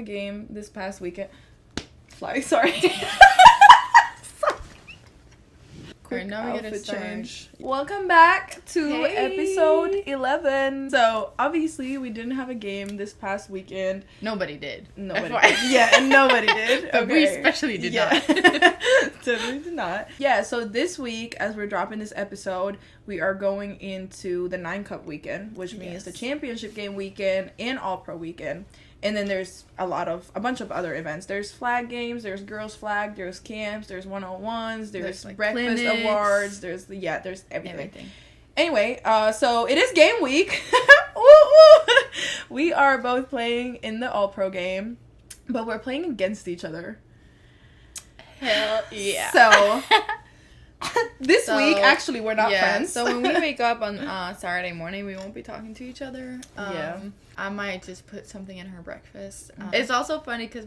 game this past weekend. Sorry. Quick now we gotta outfit start. change. Welcome back to Hey. episode 11. So obviously we didn't have a game this past weekend. Nobody did. Nobody FYI. did. Yeah, nobody did. But we especially did not. Totally did not. Yeah, so this week, as we're dropping this episode, we are going into the 9 Cup weekend, which means Yes. the championship game weekend and All-Pro weekend. And then there's a bunch of other events. There's flag games, there's girls flag, there's camps, there's 101s, there's like, breakfast clinics. awards, there's everything. Everything. Anyway, so it is game week. Woo, woo. We are both playing in the All-Pro game, but we're playing against each other. Hell yeah. So this week, actually, we're not friends. So when we wake up on Saturday morning, we won't be talking to each other. Yeah. I might just put something in her breakfast. It's also funny because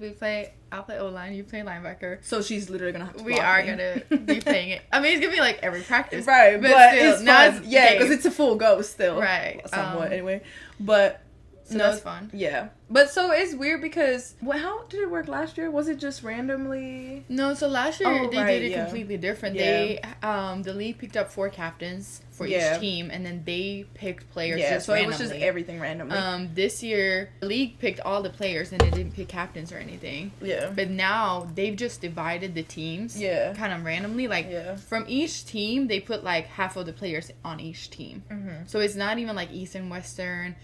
I'll play O-line, you play linebacker. So she's literally gonna have to. We block are me. gonna be playing it. I mean, it's gonna be like every practice, right? But still, it's now fun. it's Yeah, game. because it's a full go still. Right. Somewhat anyway, but. So No, that's fun. Yeah. But so it's weird because how did it work last year? Was it just randomly? No, so last year Oh, they right, did it yeah. completely different. Yeah. They the league picked up 4 captains for Yeah. each team, and then they picked players Yeah, just so randomly. it was just everything randomly. This year the league picked all the players and they didn't pick captains or anything. Yeah. But now they've just divided the teams. Yeah. Kind of randomly, like Yeah. from each team they put like half of the players on each team. Mm-hmm. So it's not even like East and Western.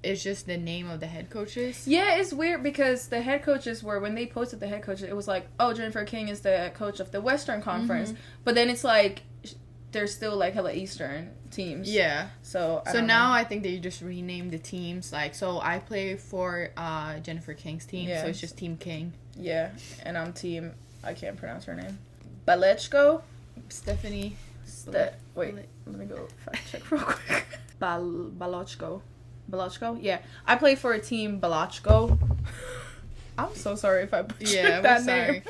It's just the name of the head coaches. Yeah, it's weird because the head coaches were, when they posted the head coaches, it was like, oh, Jennifer King is the coach of the Western Conference. Mm-hmm. But then it's like, there's still like hella Eastern teams. Yeah. So I So don't now know. I think they just renamed the teams. Like, so I play for Jennifer King's team, Yeah. so it's just Team King. Yeah, and I'm team, I can't pronounce her name. Balechko? Stephanie. Wait, let me go fact check real quick. Balochko. Balochko? Yeah. I play for a team Balochko. I'm so sorry if I butchered Yeah, that we're name.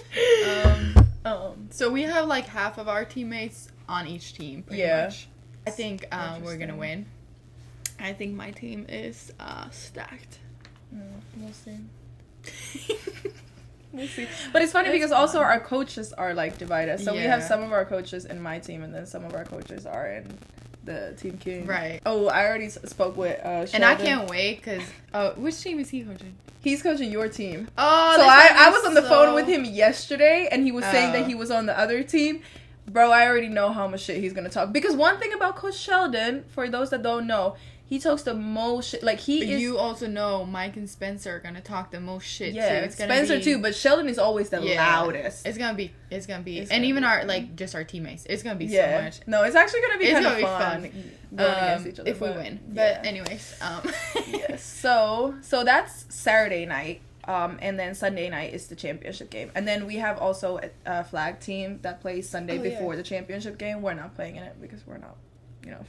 sorry. So we have like half of our teammates on each team, pretty Yeah. much. I think we're gonna Interesting. win. I think my team is stacked. We'll see. We'll see. But it's funny It's because also fun. our coaches are like divided. So we have Yeah. some of our coaches in my team and then some of our coaches are in the Team King. Right. Oh, I already spoke with Sheldon. And I can't wait because which team is he coaching? He's coaching your team. Oh, So that's I gonna was be on the phone so- with him yesterday and he was saying that Oh. he was on the other team. Bro, I already know how much shit he's gonna talk. Because one thing about Coach Sheldon, for those that don't know, he talks the most shit. Like, he But is... you also know Mike and Spencer are gonna talk the most shit too. yeah, It's gonna Spencer be, too, but Sheldon is always the Yeah. loudest. It's gonna be, It's and gonna even be our fun. like just our teammates. It's gonna be so Yeah. much. No, it's actually gonna be It's kind gonna of be fun going against each other. if we but- win. yeah. But anyways, Yes. So that's Saturday night. And then Sunday night is the championship game. And then we have also a flag team that plays Sunday Oh, before yeah. the championship game. We're not playing in it because we're not,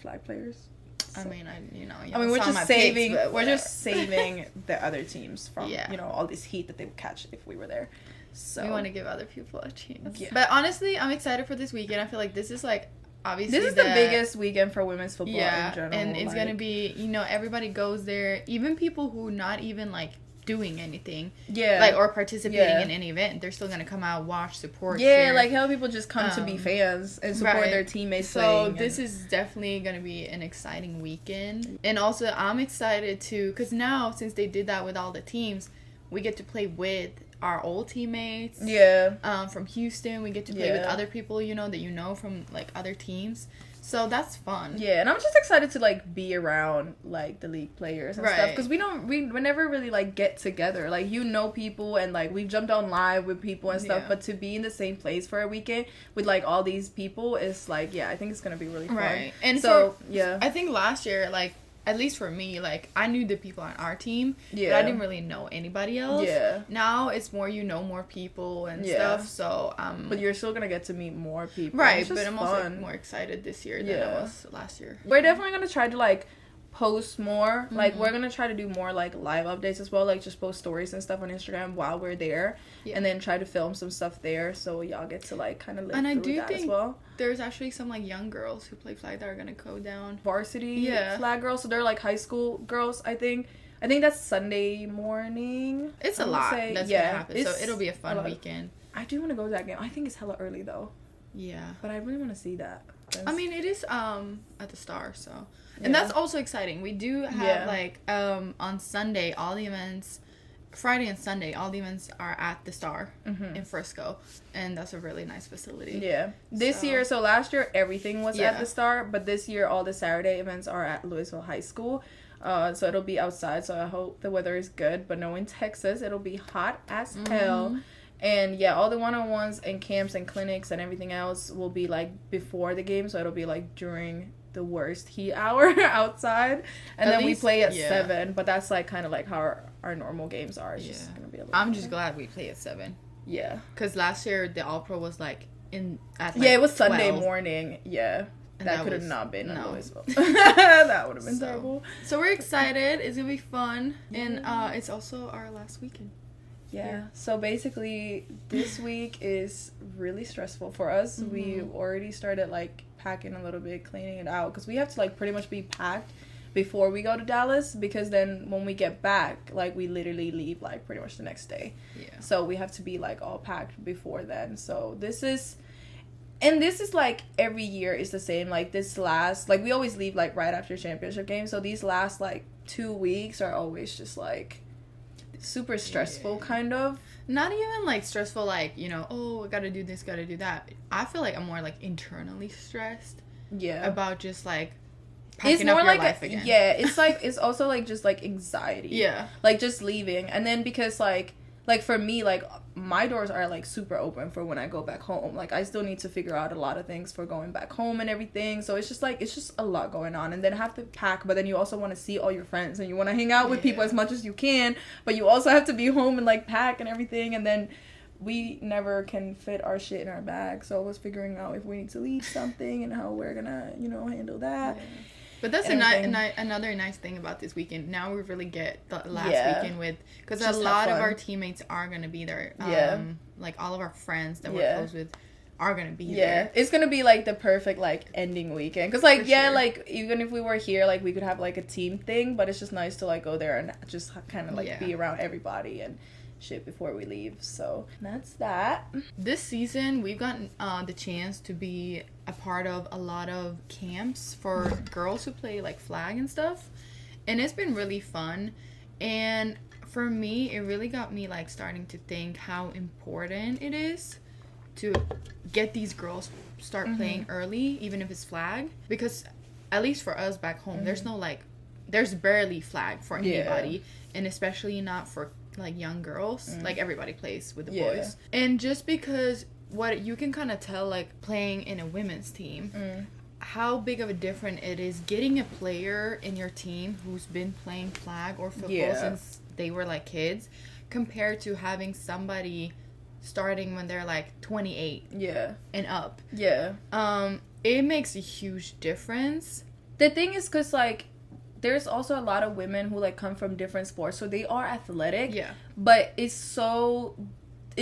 flag players. I So- mean, we're saw just my saving. picks, but We're just whatever. saving the other teams from Yeah. all this heat that they would catch if we were there. So We want to give other people a chance. Yeah. But honestly, I'm excited for this weekend. I feel like this is like obviously this is the biggest weekend for women's football yeah, in general. and it's gonna like- be everybody goes there, even people who not even like doing anything yeah, or participating Yeah. in any event, they're still gonna come out, watch, support. yeah, cheer. like how people just come to be fans and support right. their teammates. So playing this and- is definitely gonna be an exciting weekend, and also I'm excited too because now since they did that with all the teams, we get to play with our old teammates. yeah. From Houston, we get to play with Yeah. other people that from like other teams. So that's fun. Yeah, and I'm just excited to like be around like the league players and stuff Right. because we never really like get together. Like people and like we've jumped on live with people and stuff, Yeah. but to be in the same place for a weekend with like all these people is like I think it's gonna be really fun. Right. And so for, yeah, I think last year, like, at least for me, like, I knew the people on our team, yeah, but I didn't really know anybody else. Yeah. Now it's more, more people and Yeah. stuff, so, But you're still gonna get to meet more people. right, It's just but I'm fun. also more excited this year than I Yeah. was last year. We're definitely gonna try to like post more. Like we're gonna try to do more like live updates as well, like just post stories and stuff on Instagram while we're there. Yeah. And then try to film some stuff there so y'all get to like kind of live And I through do that as think well. There's actually some, like, young girls who play flag that are gonna go down. Varsity Yeah. flag girls, so they're like high school girls, I think I think that's Sunday morning. It's a lot that's gonna happen, so it'll be a fun weekend. I do want to go to that game. I think it's hella early though. Yeah, but I really want to see that. I mean, it is at the Star, so and that's also exciting. We do have like on Sunday all the events. Friday and Sunday, all the events are at the Star in Frisco, and that's a really nice facility. Yeah. This year, so last year everything was at the Star, but this year all the Saturday events are at Louisville High School. So it'll be outside, so I hope the weather is good, but knowing Texas, it'll be hot as hell. And yeah, all the one-on-ones and camps and clinics and everything else will be like before the game, so it'll be like during the worst heat hour outside, and then we play at 7, but that's like kind of like how our normal games are. It's just gonna be a little I'm just glad we play at 7. Yeah, because last year the All Pro was like at it was 12. Sunday morning. And that could have not been in Louisville. That would have been terrible. So we're excited. It's gonna be fun, and it's also our last weekend. So basically this week is really stressful for us. We already started like packing a little bit, cleaning it out, because we have to like pretty much be packed before we go to Dallas, because then when we get back, like we literally leave like pretty much the next day. So we have to be like all packed before then. So this is like every year is the same. Like this last, like we always leave like right after championship game, so these last like 2 weeks are always just like super stressful, kind of. Not even like stressful, like, you know, oh, I gotta do this, gotta do that. I feel like I'm more like internally stressed about just like packing up your life again. It's like it's also like just like anxiety, like just leaving. And then because like for me, like my doors are like super open for when I go back home. Like I still need to figure out a lot of things for going back home and everything, so it's just a lot going on. And then I have to pack, but then you also want to see all your friends and you want to hang out with people as much as you can, but you also have to be home and like pack and everything. And then we never can fit our shit in our bag, so I was figuring out if we need to leave something and how we're gonna, you know, handle that. But that's another nice thing about this weekend. Now we really get the last weekend with, because a lot of our teammates are going to be there. Like all of our friends that we're close with are going to be there. It's going to be like the perfect like ending weekend. Because like, like even if we were here, like we could have like a team thing, but it's just nice to like go there and just kind of like be around everybody and shit before we leave. So that's that. This season we've gotten the chance to be a part of a lot of camps for girls who play like flag and stuff, and it's been really fun. And for me, it really got me like starting to think how important it is to get these girls start playing early, even if it's flag, because at least for us back home, there's barely flag for anybody, and especially not for like young girls. Like everybody plays with the boys. And just because what you can kind of tell, like playing in a women's team, how big of a difference it is getting a player in your team who's been playing flag or football since they were like kids, compared to having somebody starting when they're like 28 and up. It makes a huge difference. The thing is, because like there's also a lot of women who like come from different sports, so they are athletic, but it's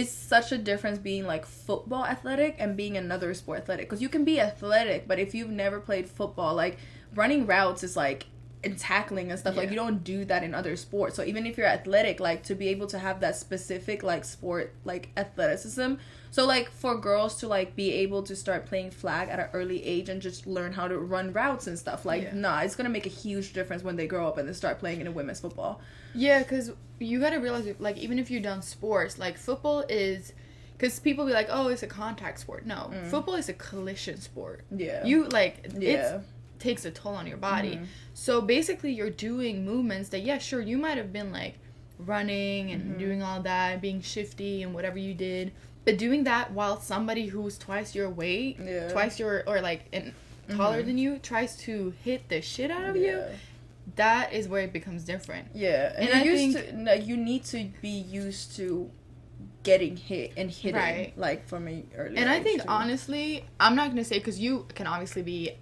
such a difference being like football athletic and being another sport athletic, because you can be athletic, but if you've never played football, like running routes is like, and tackling and stuff, like you don't do that in other sports. So even if you're athletic, like to be able to have that specific like sport like athleticism, so like for girls to like be able to start playing flag at an early age and just learn how to run routes and stuff, like it's gonna make a huge difference when they grow up and they start playing in a women's football. Because you gotta realize, like, even if you've done sports, like football is, because people be like, oh, it's a contact sport. No, football is a collision sport. You like it takes a toll on your body. So basically you're doing movements that you might have been like running and doing all that, being shifty and whatever you did, but doing that while somebody who's twice your weight, taller than you tries to hit the shit out of you, that is where it becomes different. And I think you need to be used to getting hit and hitting like from a early and age I think too. Honestly, I'm not gonna say, because you can obviously be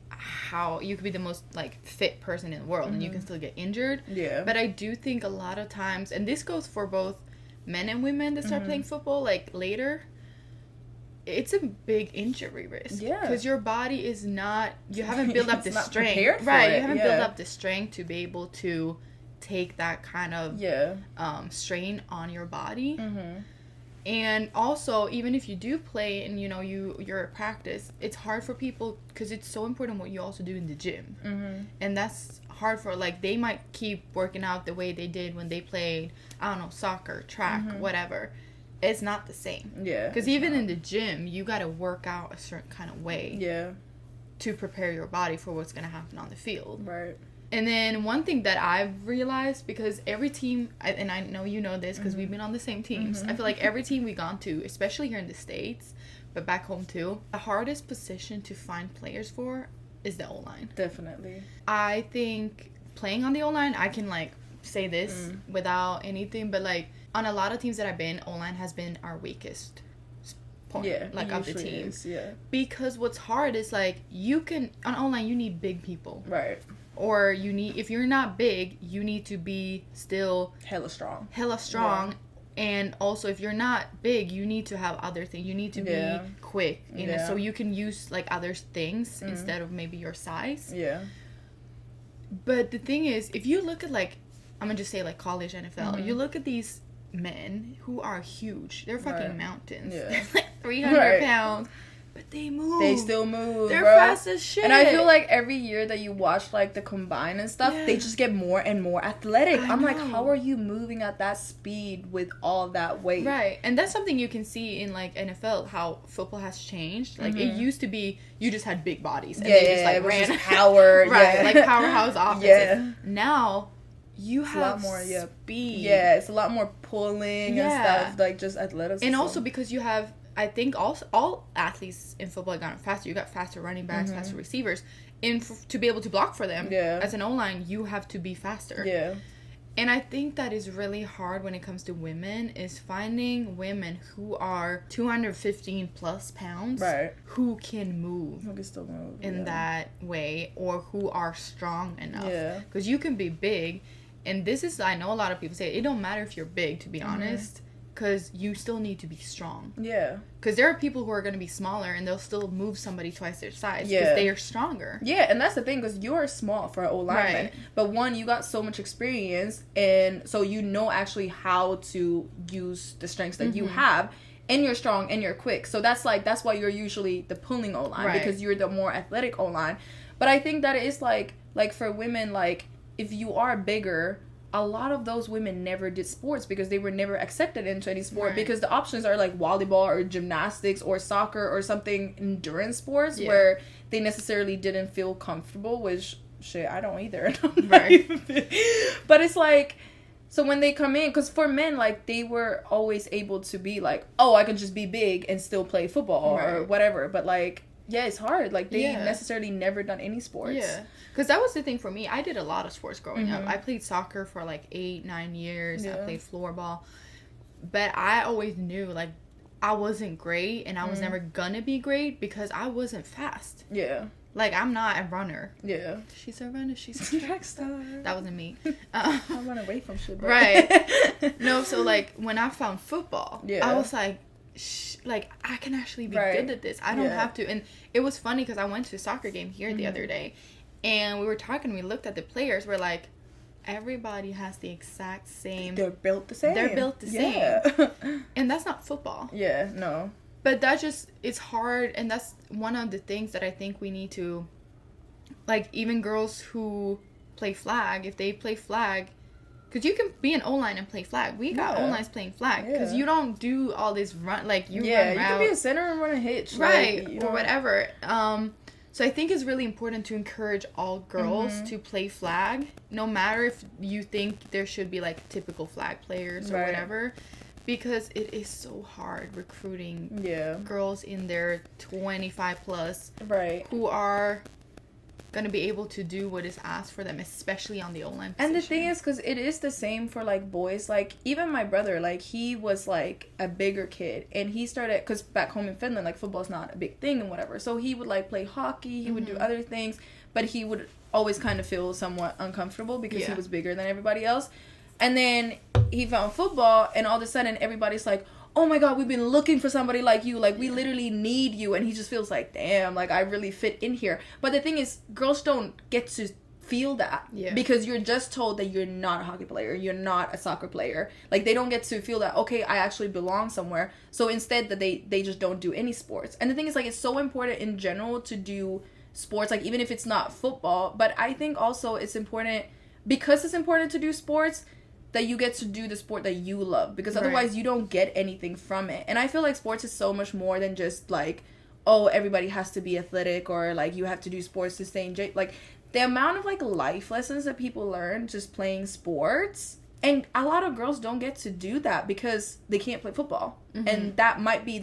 you could be the most like fit person in the world and you can still get injured, but I do think a lot of times, and this goes for both men and women that start playing football like later, it's a big injury risk, because your body is not, you haven't built up the strength, you haven't built up the strength to be able to take that kind of strain on your body. And also, even if you do play and you're at practice, it's hard for people because it's so important what you also do in the gym. And that's hard for, like, they might keep working out the way they did when they played, I don't know, soccer, track, whatever. It's not the same. Because even in the gym, you got to work out a certain kind of way to prepare your body for what's going to happen on the field. Right. And then one thing that I've realized, because every team, and I know you know this because we've been on the same teams, I feel like every team we've gone to, especially here in the States, but back home too, the hardest position to find players for is the O-line. Definitely. I think playing on the O-line, I can, like, say this without anything, but, like, on a lot of teams that I've been, O-line has been our weakest point, like, of the team. Because what's hard is, like, you can, on O-line, you need big people. Right. Or if you're not big, you need to be still hella strong. Yeah. And also, if you're not big, you need to have other things. You need to be quick, you know, so you can use, like, other things instead of maybe your size. Yeah. But the thing is, if you look at, like, I'm gonna just say, like, college NFL, you look at these men who are huge. They're fucking mountains. Yeah. They're, like, 300 pounds. But they move. They still move, They're fast as shit. And I feel like every year that you watch, like, the combine and stuff, they just get more and more athletic. I'm like, how are you moving at that speed with all that weight? Right. And that's something you can see in, like, NFL, how football has changed. Like, it used to be you just had big bodies. And they just, like, ran. Just power. Right. Like, powerhouse offenses. Now, you have a lot more speed. Yeah, it's a lot more pulling and stuff. Like, just athleticism. And also because you have... I think also all athletes in football have gotten faster. You got faster running backs, faster receivers. And to be able to block for them, as an O-line, you have to be faster. Yeah. And I think that is really hard when it comes to women, is finding women who are 215 plus pounds, who can move. Who can still move. In that way, or who are strong enough. Yeah. Because you can be big, and this is, I know a lot of people say, it don't matter if you're big, to be honest. Because you still need to be strong. Yeah. Because there are people who are going to be smaller and they'll still move somebody twice their size. Because they are stronger. Yeah, and that's the thing, because you're small for an O-lineman. Right. But one, you got so much experience, and so you know actually how to use the strengths that you have. And you're strong and you're quick. So that's why you're usually the pulling O-line. Because you're the more athletic O-line. But I think that it is like for women, like, if you are bigger... A lot of those women never did sports because they were never accepted into any sport because the options are like volleyball or gymnastics or soccer or something endurance sports where they necessarily didn't feel comfortable, which shit, I don't either. But it's like, so when they come in, because for men, like, they were always able to be like, oh, I can just be big and still play football or whatever. But like, yeah, it's hard. Like, they necessarily never done any sports. Yeah. Because that was the thing for me. I did a lot of sports growing up. I played soccer for, like, 8-9 years. I played floorball. But I always knew, like, I wasn't great. And I was never gonna be great because I wasn't fast. Yeah. Like, I'm not a runner. Yeah. She's a runner. She's a track star. That wasn't me. I run away from shit. Right. No, so, like, when I found football, I was like... like, I can actually be good at this. I don't have to. And it was funny because I went to a soccer game here the other day, and we were talking, we looked at the players, we're like, everybody has the exact same... They're built the same. And that's not football. Yeah, no. But that just, it's hard, and that's one of the things that I think we need to, like, even girls who play flag, if they play flag... Because you can be an O-line and play flag. We got O-lines playing flag. Because you don't do all this run, like, you run route. Yeah, you can be a center and run a hitch. Right, like, or whatever. So I think it's really important to encourage all girls to play flag. No matter if you think there should be, like, typical flag players or whatever. Because it is so hard recruiting girls in their 25 plus. Who are... going to be able to do what is asked for them, especially on the O-line position. And the thing is, because it is the same for, like, boys. Like, even my brother, like, he was, like, a bigger kid. And he started, because back home in Finland, like, football's not a big thing and whatever. So he would, like, play hockey. He would do other things. But he would always kind of feel somewhat uncomfortable because he was bigger than everybody else. And then he found football, and all of a sudden, everybody's like, oh my god, we've been looking for somebody like you. Like, we literally need you. And he just feels like, damn, like, I really fit in here. But the thing is, girls don't get to feel that. Yeah. Because you're just told that you're not a hockey player, you're not a soccer player. Like, they don't get to feel that, okay, I actually belong somewhere. So instead that they just don't do any sports. And the thing is, like, it's so important in general to do sports, like, even if it's not football. But I think also it's important, because it's important to do sports, that you get to do the sport that you love, because otherwise you don't get anything from it. And I feel like sports is so much more than just like, oh, everybody has to be athletic, or like you have to do sports to stay in shape. Like, the amount of like life lessons that people learn just playing sports, and a lot of girls don't get to do that because they can't play football. And that might be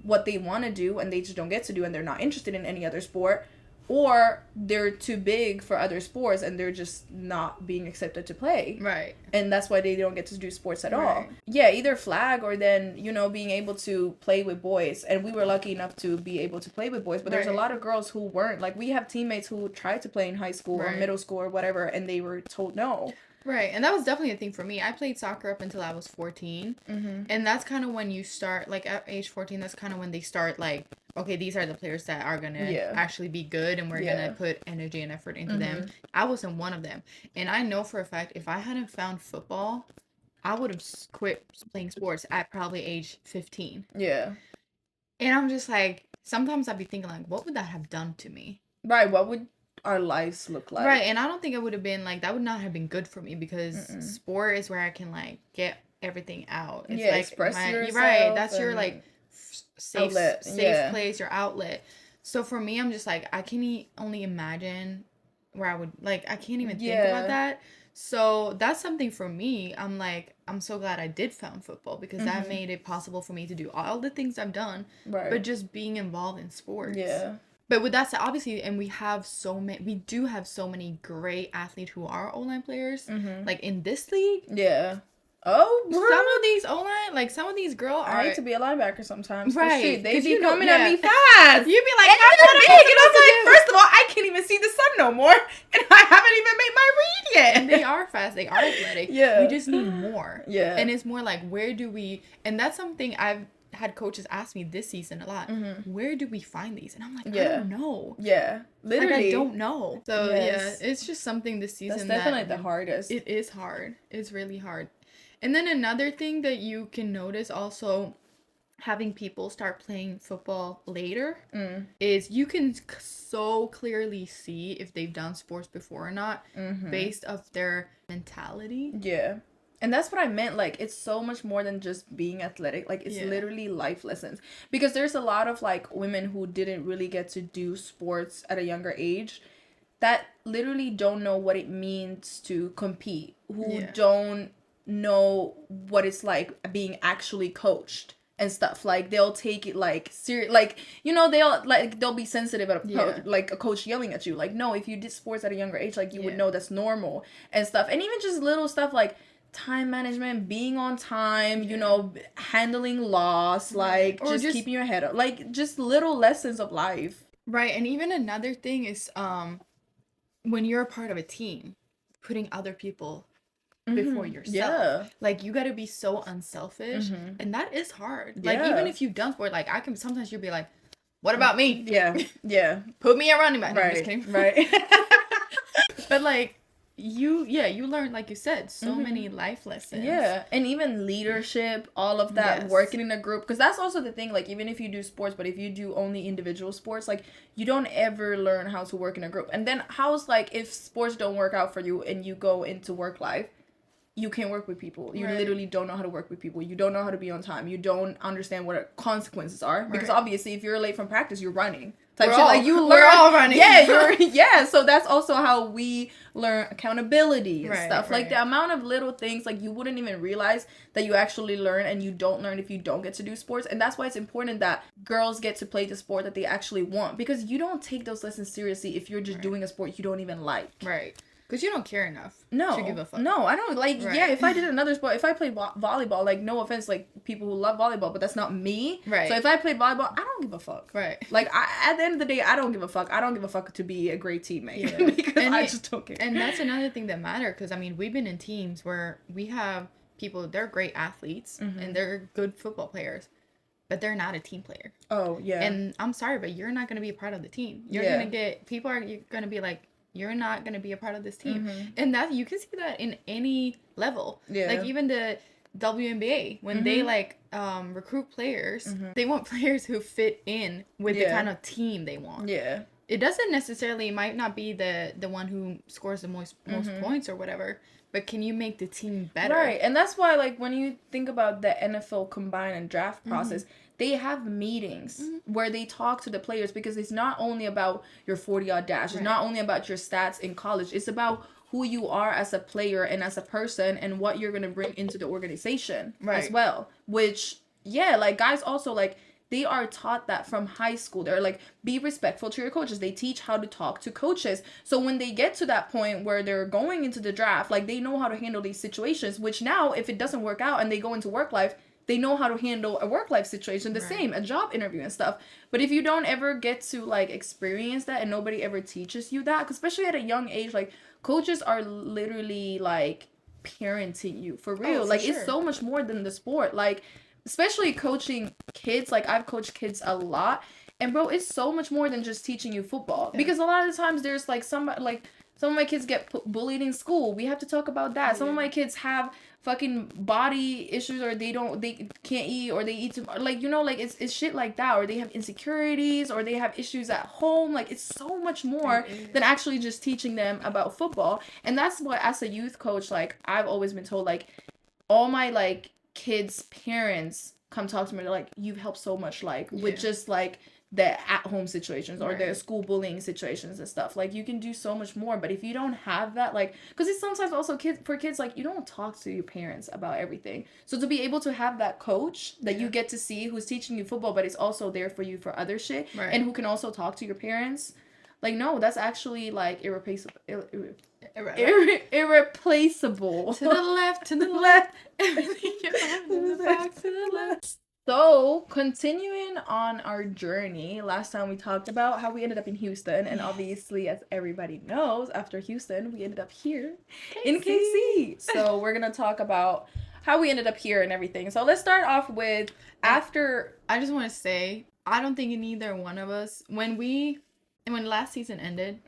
what they want to do, and they just don't get to do, and they're not interested in any other sport, or they're too big for other sports and they're just not being accepted to play. Right. And that's why they don't get to do sports at all. Yeah, either flag, or then, you know, being able to play with boys. And we were lucky enough to be able to play with boys, but there's a lot of girls who weren't. Like, we have teammates who tried to play in high school or middle school or whatever, and they were told no. Right, and that was definitely a thing for me. I played soccer up until I was 14, and that's kind of when you start, like, at age 14, that's kind of when they start, like, okay, these are the players that are gonna actually be good, and we're gonna put energy and effort into them. I wasn't one of them, and I know for a fact, if I hadn't found football, I would have quit playing sports at probably age 15. Yeah. And I'm just, like, sometimes I'd be thinking, like, what would that have done to me? Right, what would our lives look like? Right, and I don't think it would have been like, that would not have been good for me, because sport is where I can like get everything out. It's like express yourself. Right, that's your like safe place, your outlet. So for me, I'm just like, I can only imagine where I would, like, I can't even think about that. So that's something for me. I'm like, I'm so glad I did found football, because that made it possible for me to do all the things I've done, but just being involved in sports. Yeah. But with that said, obviously, and we do have so many great athletes who are O-line players. Like, in this league. Yeah. Oh, bro. Some of these O-line, like, some of these girls are... I hate to be a linebacker sometimes. Right. They be coming at me fast. You'd be like, and they're big. And I was like, first of all, I can't even see the sun no more. And I haven't even made my read yet. And they are fast. They are athletic. Yeah. We just need more. Yeah. And it's more like, where do we... And that's something I've had coaches ask me this season a lot. Where do we find these? And I'm like, I don't know. Yeah, literally, like, I don't know. So yeah, it's just something this season that's definitely the hardest. It is hard. It's really hard. And then another thing that you can notice also, having people start playing football later, is you can so clearly see if they've done sports before or not, based off their mentality. Yeah. And that's what I meant. Like, it's so much more than just being athletic. Like, it's literally life lessons. Because there's a lot of, like, women who didn't really get to do sports at a younger age that literally don't know what it means to compete. Who don't know what it's like being actually coached and stuff. Like, they'll take it, like, serious. Like, you know, they'll be sensitive at like a coach yelling at you. Like, no, if you did sports at a younger age, like, you would know that's normal and stuff. And even just little stuff like time management, being on time, you know, handling loss, like, or just keeping your head up, like, just little lessons of life. Right. And even another thing is, when you're a part of a team, putting other people before yourself. Like, you gotta be so unselfish, and that is hard. Like, even if you've done sport, like, sometimes you'll be like, what about me? Yeah. Put me at running back. No, I'm just kidding. Right. But like, you learn, like you said, so many life lessons. Yeah. And even leadership, all of that, working in a group, because that's also the thing. Like, even if you do sports, but if you do only individual sports, like, you don't ever learn how to work in a group. And then how's, like, if sports don't work out for you and you go into work life, you can't work with people. You literally don't know how to work with people. You don't know how to be on time. You don't understand what consequences are. Because obviously, if you're late from practice, you're running. We're all running. Yeah, so that's also how we learn accountability and stuff. Like, the amount of little things, like, you wouldn't even realize that you actually learn, and you don't learn if you don't get to do sports. And that's why it's important that girls get to play the sport that they actually want. Because you don't take those lessons seriously if you're just doing a sport you don't even like. Right. Because you don't care enough to give a fuck. No, I don't. Like, if I did another sport, if I played volleyball, like, no offense, like, people who love volleyball, but that's not me. Right. So if I played volleyball, I don't give a fuck. Right. Like, at the end of the day, I don't give a fuck. I don't give a fuck to be a great teammate. Yeah. Because I just don't care. And that's another thing that matters. Because, I mean, we've been in teams where we have people, they're great athletes, and they're good football players, but they're not a team player. Oh, yeah. And I'm sorry, but you're not going to be a part of the team. You're going to get, people are going to be like, you're not going to be a part of this team. And that you can see that in any level. Like even the WNBA, when they like recruit players, they want players who fit in with the kind of team they want. It doesn't necessarily, it might not be the one who scores the most points or whatever, but can you make the team better? Right. And that's why, like, when you think about the NFL combine and draft process, they have meetings where they talk to the players, because it's not only about your 40-yard dash. It's not only about your stats in college. It's about who you are as a player and as a person and what you're going to bring into the organization as well. Which, like, guys also, like, they are taught that from high school. They're like, be respectful to your coaches. They teach how to talk to coaches. So when they get to that point where they're going into the draft, like, they know how to handle these situations, which now, if it doesn't work out and they go into work life, they know how to handle a work life situation, the same, a job interview and stuff. But if you don't ever get to, like, experience that and nobody ever teaches you that, especially at a young age, like, coaches are literally, like, parenting you for real. It's so much more than the sport. Like, especially coaching kids, like, I've coached kids a lot, and bro, it's so much more than just teaching you football, because a lot of the times there's, like, some of my kids get bullied in school. We have to talk about that. Some of my kids have fucking body issues, or they can't eat, or they eat too much. Like, you know, like, it's shit like that, or they have insecurities, or they have issues at home. Like, it's so much more than actually just teaching them about football. And that's what, as a youth coach, like, I've always been told, like, all my, like, kids' parents come talk to me. They're like, you've helped so much, like, with just, like, the at-home situations or the school bullying situations and stuff. Like, you can do so much more. But if you don't have that, like, because it's sometimes also kids, like, you don't talk to your parents about everything. So to be able to have that coach that you get to see who's teaching you football, but is also there for you for other shit, and who can also talk to your parents, like, no, that's actually, like, irreplaceable. Irreplaceable. To the left, to the left. Everything back to the left. So, continuing on our journey, last time we talked about how we ended up in Houston, and obviously, as everybody knows, after Houston, we ended up here in KC. So, we're going to talk about how we ended up here and everything. So, let's start off with after... I just want to say, I don't think neither one of us, when last season ended,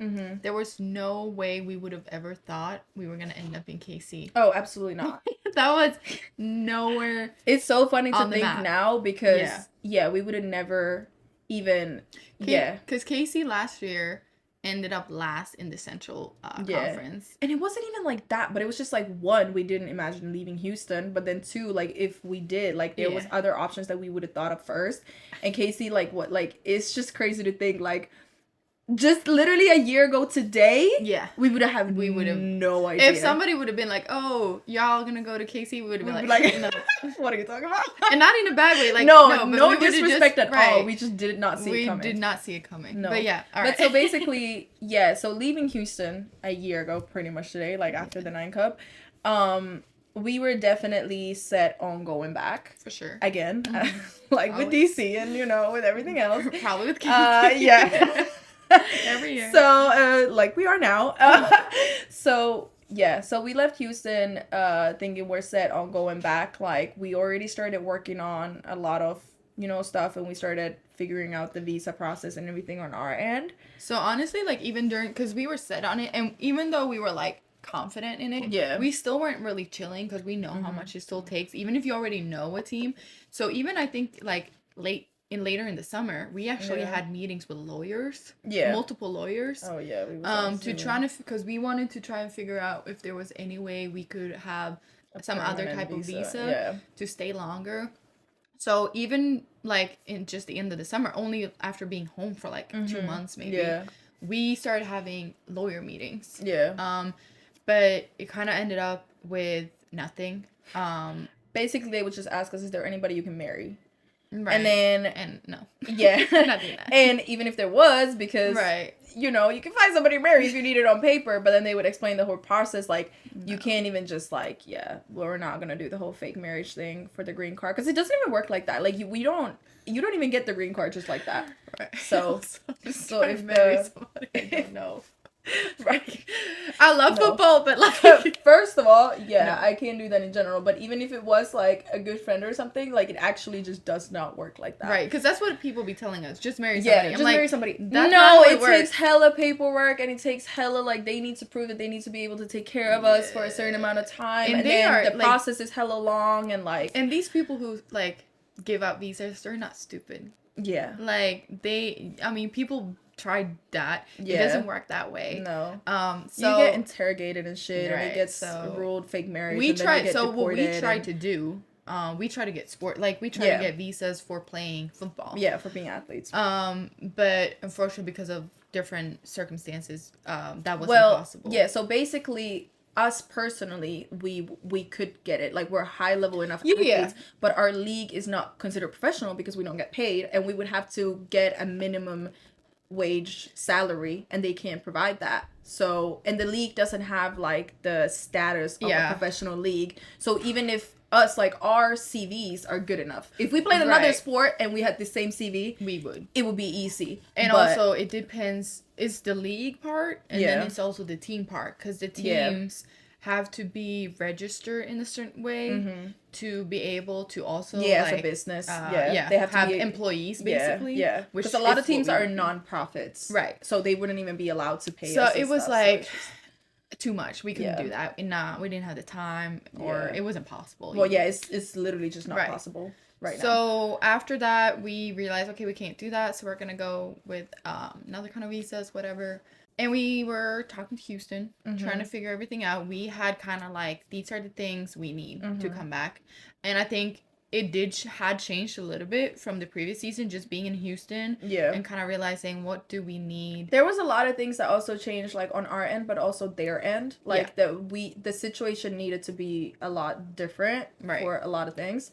there was no way we would have ever thought we were going to end up in KC. Oh, absolutely not. That was nowhere. It's so funny to think now, because, we would have never even, Because KC last year ended up last in the Central Conference. And it wasn't even like that, but it was just like, one, we didn't imagine leaving Houston, but then two, like, if we did, like, there was other options that we would have thought of first. And KC, like, what, like, it's just crazy to think, like, just literally a year ago today, we would have no idea. If somebody would have been like, "Oh, y'all gonna go to KC," we would have been like, "No, what are you talking about?" And not in a bad way, like no disrespect at all. We just did not see it coming. We did not see it coming. No, but all right. But so basically, so leaving Houston a year ago, pretty much today, like after the 9 Cup, we were definitely set on going back for sure again, like with DC and with everything else, probably with KC. Every year. So, like we are now. So we left Houston thinking we're set on going back. Like, we already started working on a lot of, stuff, and we started figuring out the visa process and everything on our end. So, honestly, like, even because we were set on it, and even though we were, like, confident in it, we still weren't really chilling, because we know how much it still takes, even if you already know a team. So, even I think, like, later in the summer, we actually had meetings with lawyers, multiple lawyers. Oh yeah, because we wanted to try and figure out if there was any way we could have some other type of visa to stay longer. So even like in just the end of the summer, only after being home for like 2 months maybe, we started having lawyer meetings. But it kind of ended up with nothing. Basically, they would just ask us, "Is there anybody you can marry?" Right. And no. Not doing that. And even if there was, because you can find somebody to marry if you need it on paper, but then they would explain the whole process, like, you can't even just like, we're not gonna do the whole fake marriage thing for the green card, because it doesn't even work like that. Like, you don't even get the green card just like that. Right. So if marry somebody I don't know. Right. I love football, but like first of all, I can't do that in general. But even if it was like a good friend or something, like it actually just does not work like that. Right, because that's what people be telling us. Just marry somebody. Yeah, just marry somebody. That's no, it takes hella paperwork, and it takes hella like they need to prove that they need to be able to take care of us for a certain amount of time, and then the process is hella long, and like. And these people who like give out visas, they're not stupid. Yeah. Like people tried that. Yeah. It doesn't work that way. No. So you get interrogated and shit, and it gets ruled fake marriage. We tried. So what we tried to do, we try to get we try to get visas for playing football. Yeah, for being athletes. But unfortunately, because of different circumstances, that wasn't possible. Yeah. So basically, us personally, we could get it. Like, we're high level enough athletes, but our league is not considered professional because we don't get paid, and we would have to get a minimum wage salary, and they can't provide that. So, and the league doesn't have like the status of a professional league. So even if us, like, our CVs are good enough, if we played another sport and we had the same CV, it would be easy. And also it depends, it's the league part, and then it's also the team part, because the teams have to be registered in a certain way to be able to also as a business they have to have employees basically, because a lot of teams are non-profits, right? So they wouldn't even be allowed to pay us. So it was like too much. We couldn't do that, and we didn't have the time, or it wasn't possible. Well, it's literally just not possible right now. So after that, we realized, okay, we can't do that, so we're gonna go with another kind of visas, whatever. And we were talking to Houston, trying to figure everything out. We had kind of like, these are the things we need to come back. And I think it had changed a little bit from the previous season, just being in Houston. Yeah. And kind of realizing, what do we need? There was a lot of things that also changed, like on our end, but also their end. Like the situation needed to be a lot different for a lot of things.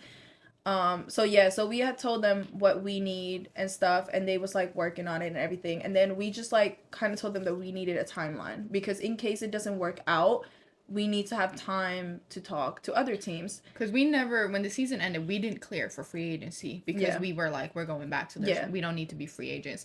So we had told them what we need and stuff, and they was like working on it and everything, and then we just like kind of told them that we needed a timeline, because in case it doesn't work out, we need to have time to talk to other teams, because when the season ended, we didn't clear for free agency, because we were like, we're going back to this. We don't need to be free agents.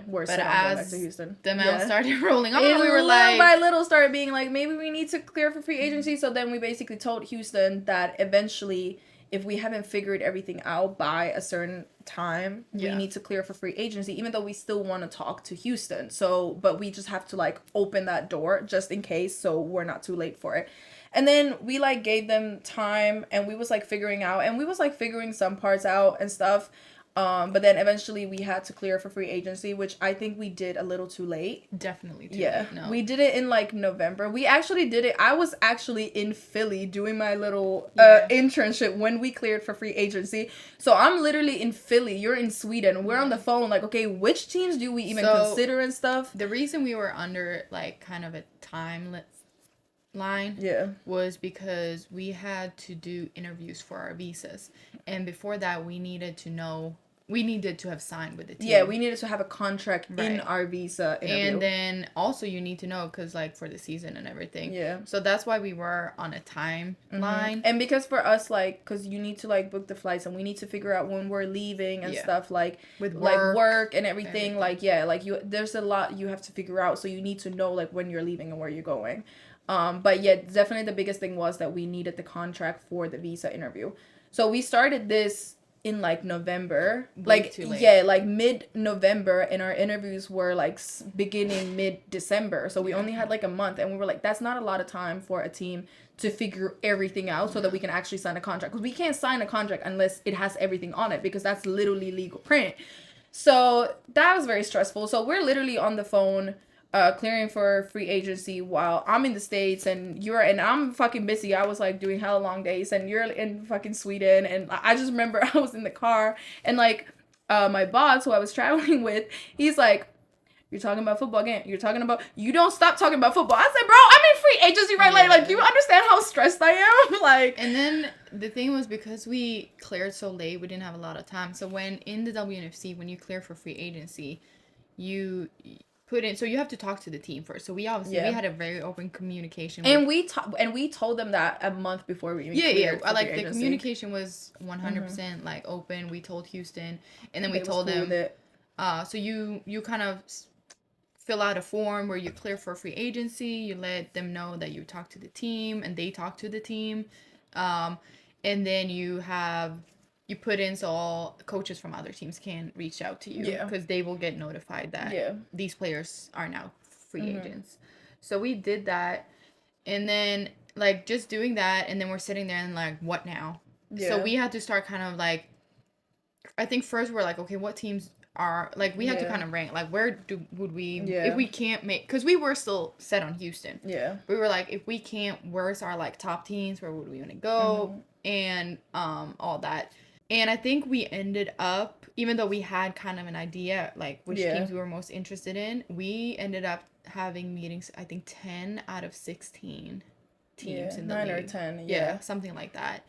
We're but as back to Houston. The amount started rolling up, and we were little by little started being like, maybe we need to clear for free agency. So then we basically told Houston that eventually, if we haven't figured everything out by a certain time, we need to clear for free agency, even though we still want to talk to Houston. So, but we just have to like open that door just in case, so we're not too late for it. And then we like gave them time, and we was like figuring out, and we was like figuring some parts out and stuff. But then eventually we had to clear for free agency, which I think we did a little too late. Definitely too late. No. We did it in like November. We actually did it. I was actually in Philly doing my little internship when we cleared for free agency. So I'm literally in Philly. You're in Sweden. We're on the phone like, okay, which teams do we even consider and stuff? The reason we were under like kind of a timeline was because we had to do interviews for our visas, and before that we needed to have signed with the team. Yeah, we needed to have a contract in our visa interview. And then also you need to know, because like for the season and everything. Yeah. So that's why we were on a timeline. And because for us, like, because you need to like book the flights, and we need to figure out when we're leaving and stuff, like with work and everything. Like there's a lot you have to figure out, so you need to know like when you're leaving and where you're going. But yeah, definitely the biggest thing was that we needed the contract for the visa interview. So we started this in like November, like mid-November, and our interviews were like beginning mid-December. So we only had like a month, and we were like, that's not a lot of time for a team to figure everything out so that we can actually sign a contract, because we can't sign a contract unless it has everything on it, because that's literally legal print. So that was very stressful. So we're literally on the phone clearing for free agency while I'm in the States, and I'm fucking busy. I was like doing hella long days, and you're in fucking Sweden. And I just remember I was in the car, and like my boss who I was traveling with, he's like, you're talking about football again. You don't stop talking about football. I said, bro, I'm in free agency right now. Like, do you understand how stressed I am? Like, and then the thing was, because we cleared so late, we didn't have a lot of time. So when in the WNFC, when you clear for free agency, you have to talk to the team first. So we obviously we had a very open communication, and we told them that a month before we even cleared for like the communication was 100% like open. We told Houston, and then we told them so you kind of fill out a form where you clear for free agency. You let them know that you talk to the team and they talk to the team. And then you put in so all coaches from other teams can reach out to you because they will get notified that these players are now free agents. So we did that, and then like just doing that, and then we're sitting there and like, what now? So we had to start kind of like, I think first we're like, okay, what teams are like, we had to kind of rank like, where would we if we can't make, because we were still set on Houston. We were like, if we can't, where's our like top teams, where would we want to go, and all that. And I think we ended up, even though we had kind of an idea like which teams we were most interested in, we ended up having meetings, I think 10 out of 16 teams in the 9 league. or 10 something like that.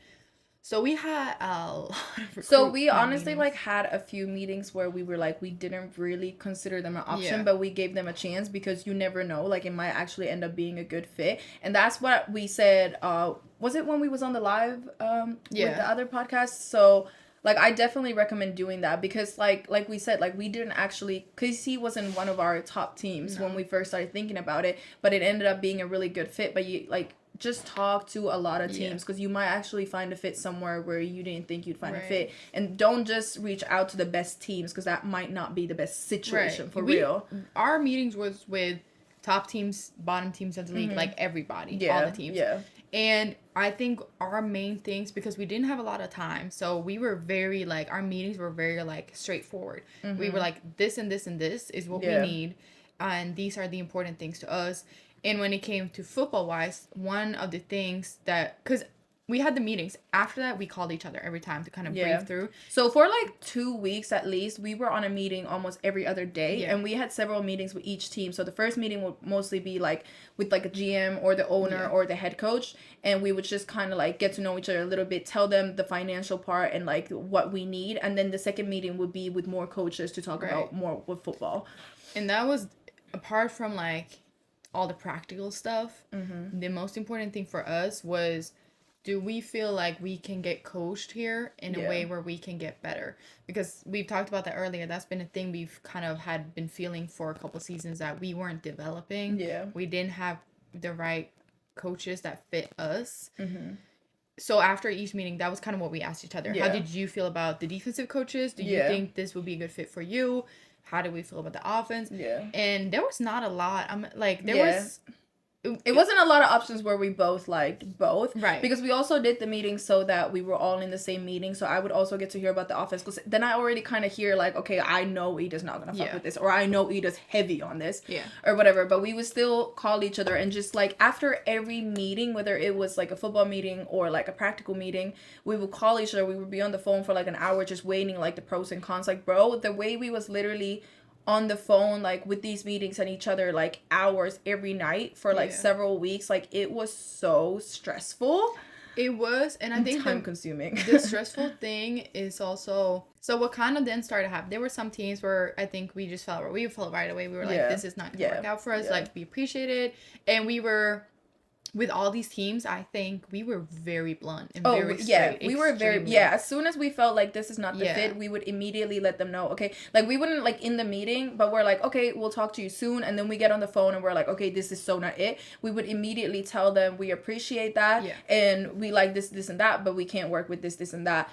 So we had a lot of So we honestly like had a few meetings where we were like, we didn't really consider them an option, but we gave them a chance because you never know, like it might actually end up being a good fit. And that's what we said, was it when we was on the live with the other podcast? So like I definitely recommend doing that because like we said, like we didn't actually, KC wasn't one of our top teams when we first started thinking about it, but it ended up being a really good fit. But you like just talk to a lot of teams because you might actually find a fit somewhere where you didn't think you'd find a fit. And don't just reach out to the best teams because that might not be the best situation for real. Our meetings was with top teams, bottom teams of the league, like everybody, all the teams. And I think our main things, because we didn't have a lot of time, so we were very like, our meetings were very like straightforward. We were like, this and this and this is what we need, and these are the important things to us. And when it came to football-wise, one of the things that... Because we had the meetings. After that, we called each other every time to kind of breathe through. So for like 2 weeks at least, we were on a meeting almost every other day. And we had several meetings with each team. So the first meeting would mostly be like with like a GM or the owner or the head coach. And we would just kind of like get to know each other a little bit, tell them the financial part and like what we need. And then the second meeting would be with more coaches to talk about more with football. And that was, apart from like all the practical stuff, the most important thing for us was, do we feel like we can get coached here in a way where we can get better? Because we've talked about that earlier. That's been a thing we've kind of had been feeling for a couple seasons, that we weren't developing. We didn't have the right coaches that fit us. So after each meeting, that was kind of what we asked each other. How did you feel about the defensive coaches? Do you think this would be a good fit for you? How do we feel about the offense? And there was not a lot. It wasn't a lot of options where we both liked both. Because we also did the meeting so that we were all in the same meeting. So I would also get to hear about the offense. Because then I already kind of hear like, okay, I know Ida's not going to fuck with this. Or I know Ida's heavy on this. Or whatever. But we would still call each other. And just like after every meeting, whether it was like a football meeting or like a practical meeting, we would call each other. We would be on the phone for like an hour just waiting like the pros and cons. Like, bro, the way we was literally on the phone like with these meetings and each other like hours every night for like several weeks, like it was so stressful. It was, and I think time consuming. The stressful thing is also, so what kind of then started happening, there were some teams where I think we felt right away, we were like, this is not gonna work out for us, like we appreciate it. And we were, with all these teams, I think we were very blunt and very straight. We were very, as soon as we felt like this is not the fit, we would immediately let them know, okay, like we wouldn't like in the meeting, but we're like, okay, we'll talk to you soon. And then we get on the phone and we're like, okay, this is so not it. We would immediately tell them we appreciate that and we like this and that, but we can't work with this and that.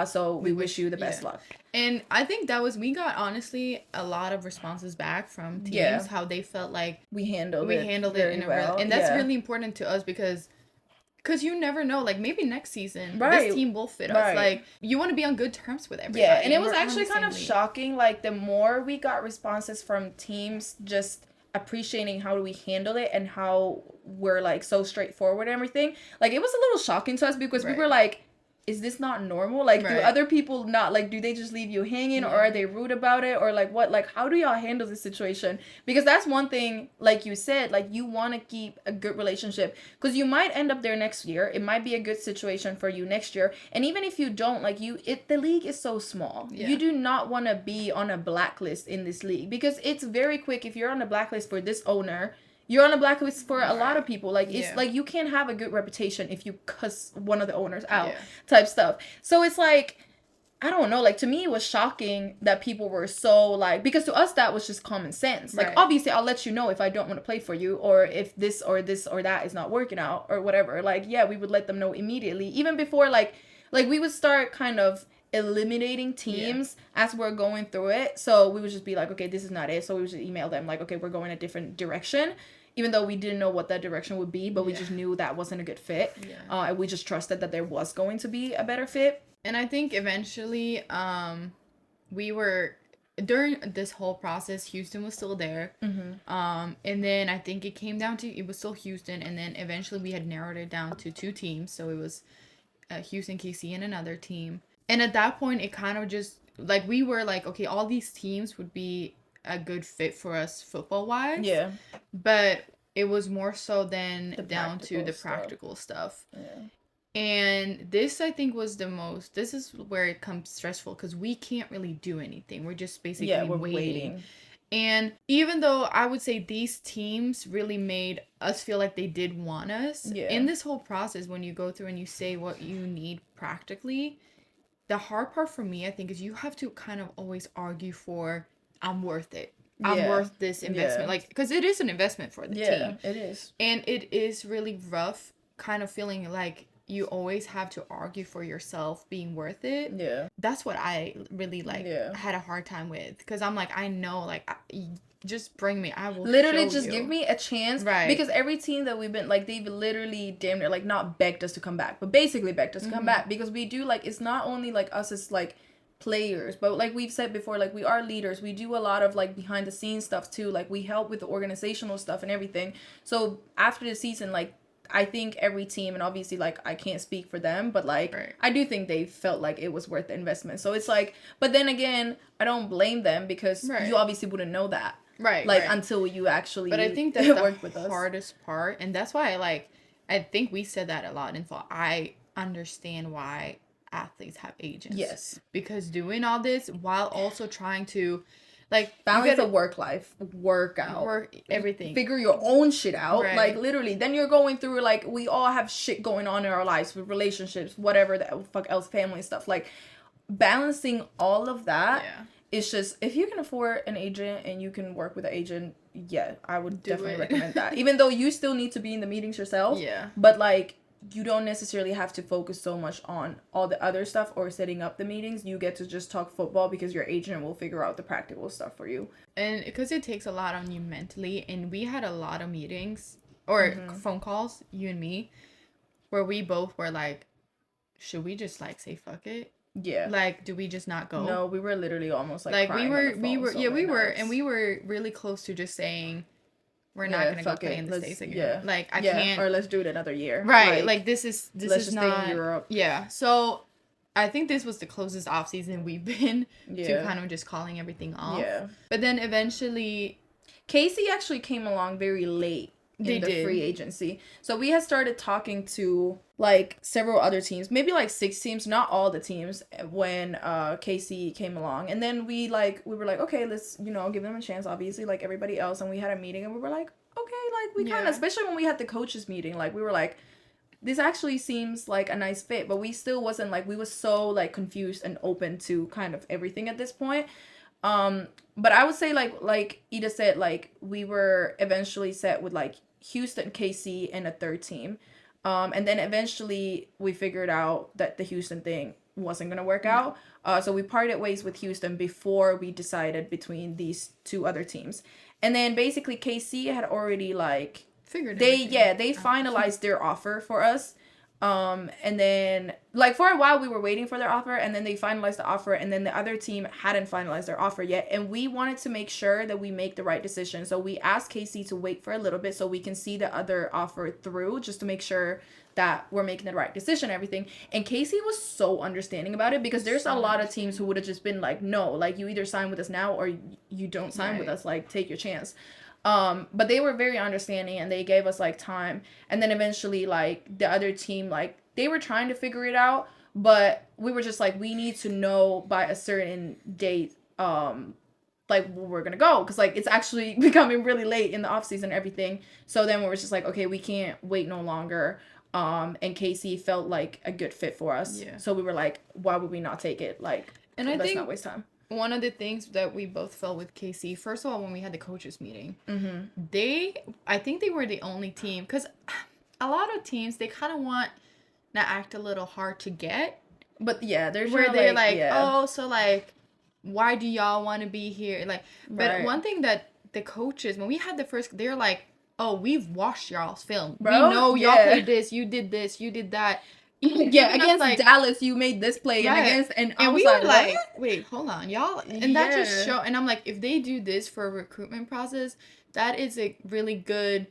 So we wish you the best luck. And I think that was, we got honestly a lot of responses back from teams, how they felt like we handled it in a well. And that's really important to us because you never know, like maybe next season this team will fit us. Like you want to be on good terms with everybody. And it was actually kind of shocking, like the more we got responses from teams just appreciating how we handle it and how we're like so straightforward and everything, like it was a little shocking to us because we were like, is this not normal? Like, do other people not, like, do they just leave you hanging or are they rude about it? Or, like, what? Like, how do y'all handle this situation? Because that's one thing, like you said, like, you want to keep a good relationship. Because you might end up there next year. It might be a good situation for you next year. And even if you don't, like, the league is so small. You do not want to be on a blacklist in this league. Because it's very quick. If you're on a blacklist for this owner, you're on a blacklist for a lot of people. Like, it's like you can't have a good reputation if you cuss one of the owners out type stuff. So it's like, I don't know, like, to me, it was shocking that people were so, like, because to us, that was just common sense. Like, obviously, I'll let you know if I don't want to play for you, or if this or that is not working out, or whatever. Like, yeah, we would let them know immediately. Even before, like we would start kind of eliminating teams as we're going through it. So we would just be like, okay, this is not it. So we would just email them, like, okay, we're going a different direction. Even though we didn't know what that direction would be, but we just knew that wasn't a good fit. And we just trusted that there was going to be a better fit. And I think eventually, we were, during this whole process, Houston was still there. And then I think it came down to, it was still Houston, and then eventually we had narrowed it down to 2 teams. So it was Houston, KC, and another team. And at that point, it kind of just, like, we were like, okay, all these teams would be a good fit for us football-wise. Yeah. But it was more so than down to the practical stuff. Yeah. And this, I think, was this is where it comes stressful, because we can't really do anything. We're just basically waiting. And even though I would say these teams really made us feel like they did want us, in this whole process, when you go through and you say what you need practically, the hard part for me, I think, is you have to kind of always argue for, I'm worth it. I'm worth this investment. Like, because it is an investment for the team. Yeah, it is. And it is really rough kind of feeling like you always have to argue for yourself being worth it. Yeah. That's what I really, like, had a hard time with. Because I'm like, I know, like, just bring me. I will literally just give me a chance. Right. Because every team that we've been, like, they've literally damn near, like, not begged us to come back, but basically begged us to come back. Because we do, like, it's not only, like, us as, like, players, but like we've said before, like, we are leaders. We do a lot of, like, behind the scenes stuff too. Like, we help with the organizational stuff and everything. So after the season, like, I think every team, and obviously, like, I can't speak for them, but, like, I do think they felt like it was worth the investment. So it's like, but then again, I don't blame them, because you obviously wouldn't know that. Right. Like, until you actually But I think that's the hardest part. And that's why I think we said that a lot in fall. I understand why athletes have agents. Yes. Because doing all this while also trying to, like, balance the work life, everything, figure your own shit out. Right. Like, literally, then you're going through, like, we all have shit going on in our lives with relationships, whatever the fuck else, family stuff. Like, balancing all of that is just, if you can afford an agent and you can work with an agent, I would definitely recommend that. Even though you still need to be in the meetings yourself. Yeah. But, like, you don't necessarily have to focus so much on all the other stuff or setting up the meetings. You get to just talk football, because your agent will figure out the practical stuff for you. And because it takes a lot on you mentally, and we had a lot of meetings or phone calls, you and me, where we both were like, should we just, like, say fuck it? Yeah. Like, do we just not go? No, we were literally almost like crying we were really close to just saying, we're not gonna go play in the States again. Yeah. Like, I can't. Or let's do it another year. Right. Like, this is not. Let's just stay in Europe. Yeah. So, I think this was the closest off season we've been to kind of just calling everything off. Yeah. But then eventually, Casey actually came along very late in the free agency. So we had started talking to, like, several other teams, maybe like 6 teams, not all the teams, when Casey came along. And then we were like, okay, let's, give them a chance, obviously, like everybody else. And we had a meeting, and we were like, okay, like, we kind of, especially when we had the coaches meeting, like, we were like, this actually seems like a nice fit. But we still wasn't, like, we was so, like, confused and open to kind of everything at this point. But I would say, like Ida said, like, we were eventually set with, like, Houston, KC, and a third team. And then eventually we figured out that the Houston thing wasn't going to work out. So we parted ways with Houston before we decided between these 2 other teams. And then basically KC had already, like, they finalized their offer for us. And then, like, for a while we were waiting for their offer, and then they finalized the offer, and then the other team hadn't finalized their offer yet, and we wanted to make sure that we make the right decision. So we asked Casey to wait for a little bit so we can see the other offer through, just to make sure that we're making the right decision and everything. And Casey was so understanding about it, because there's a lot of teams who would have just been like, no, like, you either sign with us now or you don't sign with us, like, take your chance. But they were very understanding, and they gave us, like, time. And then eventually, like, the other team, like, they were trying to figure it out, but we were just like, we need to know by a certain date, like, where we're gonna go, because, like, it's actually becoming really late in the off season and everything. So then we were just like, okay, we can't wait no longer. And Casey felt like a good fit for us. Yeah. So we were like, why would we not take it? Like, and I let's think not waste time. One of the things that we both felt with Casey, first of all, when we had the coaches meeting, I think they were the only team, because a lot of teams, they kind of want to act a little hard to get. But yeah, there's where they're like, oh, so like, why do y'all want to be here? Like, but one thing that the coaches, when we had the first, they're like, oh, we've watched y'all's film. Bro, we know y'all played this, you did that. Yeah, against like, Dallas, you made this play, and I was we were like, wait, hold on, y'all, and that just show. And I'm like, if they do this for a recruitment process, that is a really good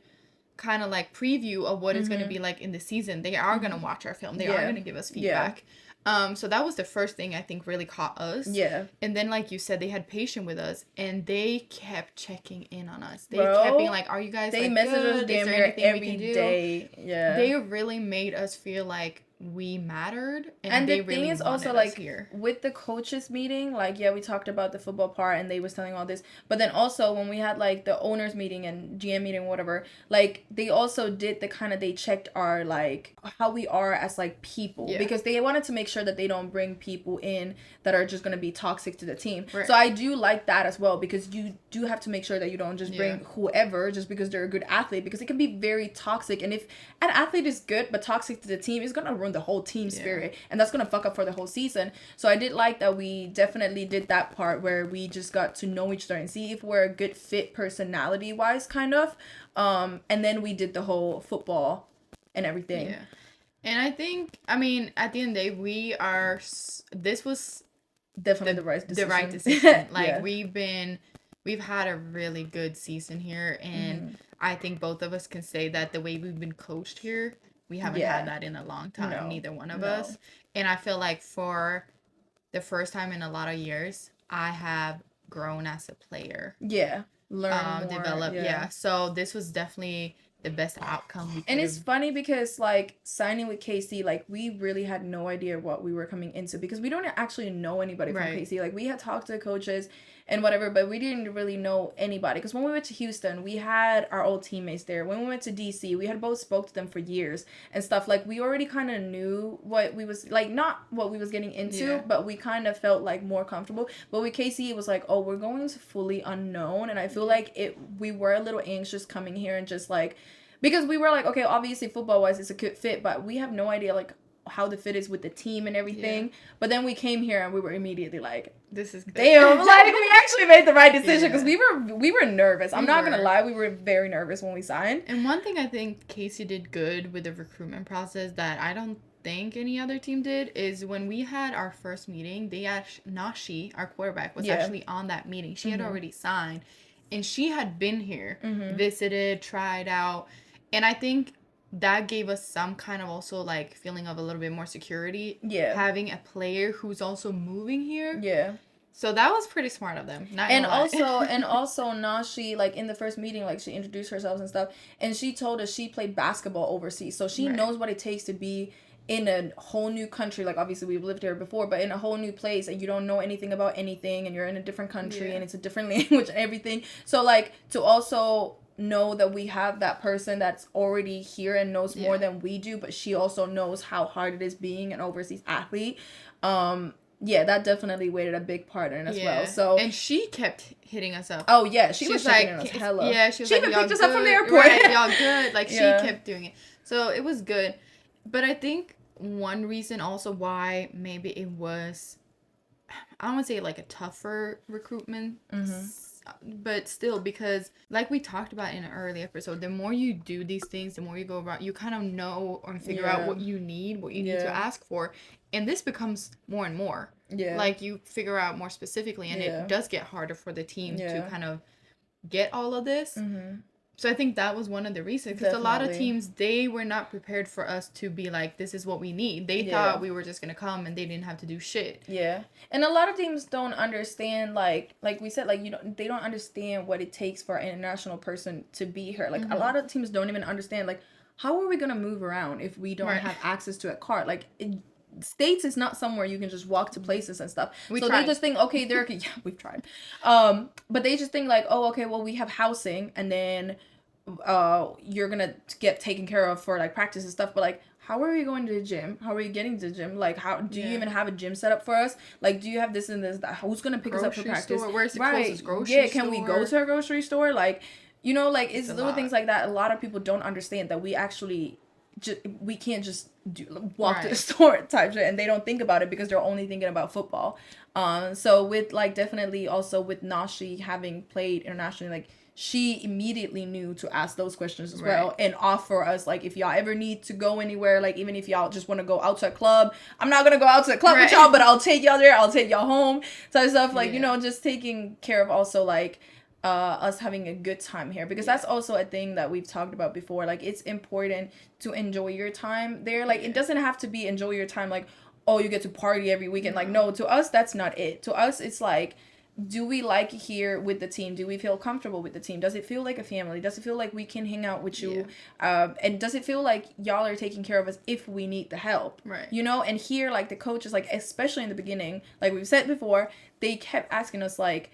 kind of like preview of what it's going to be like in the season. They are going to watch our film. They are going to give us feedback. So that was the first thing I think really caught us. Yeah. And then, like you said, they had patience with us, and they kept checking in on us. They kept being like, "Are you guys?" They like, messaged us damn near every day. Yeah. They really made us feel like we mattered, and they the really thing is also like here. With the coaches meeting, like we talked about the football part, and they was telling all this, but then also when we had like the owners meeting and GM meeting, whatever, like they also did the kind of, they checked our like how we are as like people, because they wanted to make sure that they don't bring people in that are just going to be toxic to the team. Right. So I do like that as well, because you do have to make sure that you don't just bring whoever just because they're a good athlete, because it can be very toxic, and if an athlete is good but toxic to the team, it's going to ruin the whole team spirit, and that's gonna fuck up for the whole season. So I did like that we definitely did that part where we just got to know each other and see if we're a good fit personality wise, kind of, and then we did the whole football and everything. And I think, I mean, at the end of the day, this was definitely the right decision. Like we've had a really good season here, and I think both of us can say that the way we've been coached here, we haven't had that in a long time, neither one of us. And I feel like for the first time in a lot of years, I have grown as a player. Yeah. Learn more. Develop. Yeah. So this was definitely the best outcome. And it's funny because like signing with KC, like we really had no idea what we were coming into, because we don't actually know anybody from KC. Like we had talked to the coaches and whatever, but we didn't really know anybody, because when we went to Houston, we had our old teammates there. When we went to DC, we had both spoke to them for years and stuff. Like we already kind of knew what we was like, not what we was getting into, but we kind of felt like more comfortable. But with KC, it was like, oh, we're going to fully unknown, and I feel like we were a little anxious coming here, and just like, because we were like, okay, obviously football wise it's a good fit, but we have no idea like how the fit is with the team and everything. But then we came here and we were immediately like, this is good. Damn, like we actually made the right decision, because we were nervous. I'm not gonna lie, we were very nervous when we signed. And one thing I think Casey did good with the recruitment process that I don't think any other team did is when we had our first meeting, Nashi, our quarterback, was actually on that meeting. She had already signed, and she had been here, visited, tried out, and I think that gave us some kind of also like feeling of a little bit more security. Yeah. Having a player who's also moving here. Yeah. So that was pretty smart of them. And also Nashi, like in the first meeting, like she introduced herself and stuff, and she told us she played basketball overseas, so she knows what it takes to be in a whole new country. Like obviously we've lived here before, but in a whole new place, and you don't know anything about anything, and you're in a different country, and it's a different language and everything. So like to also know that we have that person that's already here and knows more than we do, but she also knows how hard it is being an overseas athlete. That definitely weighted a big part in it as well. So, and she kept hitting us up. Oh yeah, she was like us hella. Yeah, she even picked us up from the airport. Right, y'all good. Like she kept doing it. So it was good. But I think one reason also why maybe it was, I don't want to say like a tougher recruitment, but still, because like we talked about in an early episode, the more you do these things, the more you go about, you kind of know or figure out what you need to ask for, and this becomes more and more. Yeah, like you figure out more specifically, and it does get harder for the team to kind of get all of this. So I think that was one of the reasons, because a lot of teams, they were not prepared for us to be like, this is what we need. They thought we were just going to come and they didn't have to do shit. Yeah. And a lot of teams don't understand, like we said, like, they don't understand what it takes for an international person to be here. Like, a lot of teams don't even understand, like, how are we going to move around if we don't have access to a car? Like, States is not somewhere you can just walk to places and stuff. They just think, okay, we've tried. But they just think like, oh, okay, well, we have housing, and then you're gonna get taken care of for like practice and stuff. But like, how are we going to the gym? How are we getting to the gym? Like, how do you even have a gym set up for us? Like, do you have this and this? That? Who's gonna pick us up for practice? Where's the closest grocery store? Can we go to a grocery store? Like, you know, like it's little things like that. A lot of people don't understand that we actually we can't just walk to the store type shit, and they don't think about it because they're only thinking about football. So with like definitely also with Nashi having played internationally, like she immediately knew to ask those questions as well and offer us like if y'all ever need to go anywhere, like even if y'all just want to go out to a club, I'm not gonna go out to a club with y'all, but I'll take y'all there, I'll take y'all home type of stuff, like you know, just taking care of also like us having a good time here, because that's also a thing that we've talked about before. Like it's important to enjoy your time there. Like it doesn't have to be enjoy your time like, oh, you get to party every weekend. Like no, to us that's not it. To us it's like, do we like it here with the team? Do we feel comfortable with the team? Does it feel like a family? Does it feel like we can hang out with you? And does it feel like y'all are taking care of us if we need the help? You know, and here like the coaches, like especially in the beginning, like we've said before, they kept asking us like,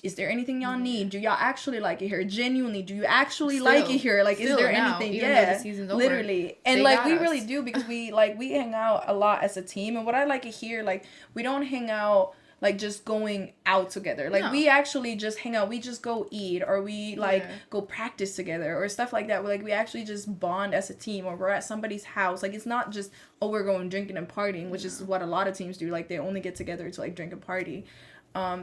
is there anything y'all need? Do y'all actually like it here? Genuinely, do you actually like it here? Like, is there anything? The season's over, literally. And like, we really do, because we hang out a lot as a team. And what I like it here, like, we don't hang out like just going out together. Like we actually just hang out. We just go eat, or we like go practice together or stuff like that. Like we actually just bond as a team, or we're at somebody's house. Like it's not just, oh, we're going drinking and partying, which is what a lot of teams do. Like they only get together to like drink and party.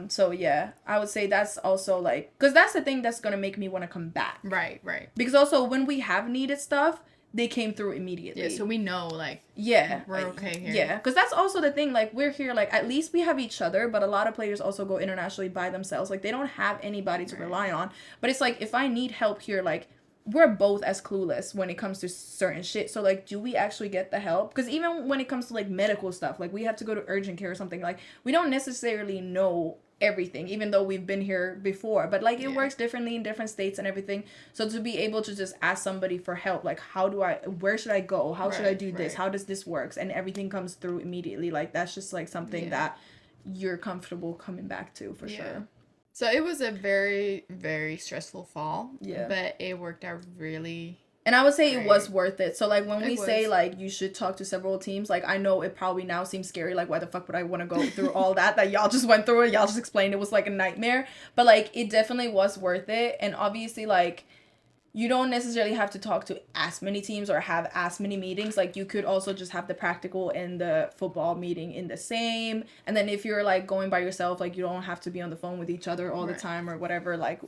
So yeah, I would say that's also like, because that's the thing that's gonna make me want to come back. Right. Because also when we have needed stuff, they came through immediately. Yeah, so we know like we're okay here. Yeah, because that's also the thing. Like we're here, like at least we have each other. But a lot of players also go internationally by themselves. Like they don't have anybody to rely on. But it's like if I need help here, like we're both as clueless when it comes to certain shit. So like, do we actually get the help? Because even when it comes to like medical stuff, like we have to go to urgent care or something, like we don't necessarily know everything, even though we've been here before, but like it works differently in different states and everything. So to be able to just ask somebody for help, like where should I go? How should I do this? How does this work? And everything comes through immediately. Like that's just like something that you're comfortable coming back to for sure. So it was a very, very stressful fall. Yeah. But it worked out really. And I would say it was worth it. So, like, when we say, like, you should talk to several teams, like, I know it probably now seems scary. Like, why the fuck would I want to go through all that y'all just went through it? Y'all just explained it was, like, a nightmare. But, like, it definitely was worth it. And obviously, like, you don't necessarily have to talk to as many teams or have as many meetings. Like, you could also just have the practical and the football meeting in the same. And then if you're, like, going by yourself, like, you don't have to be on the phone with each other all the time or whatever, like...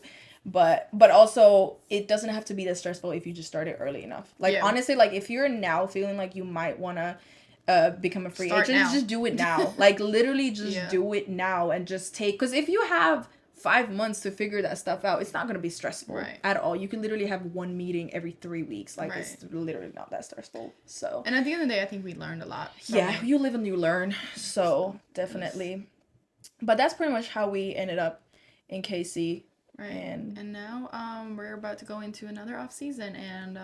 But also, it doesn't have to be that stressful if you just start it early enough. Like, honestly, like, if you're now feeling like you might want to become a free agent, just do it now. Like, literally just do it now and just take... Because if you have 5 months to figure that stuff out, it's not going to be stressful at all. You can literally have one meeting every 3 weeks. Like, it's literally not that stressful. So... And at the end of the day, I think we learned a lot. You live and you learn. So, definitely. But that's pretty much how we ended up in KC. Right. And now we're about to go into another off season, and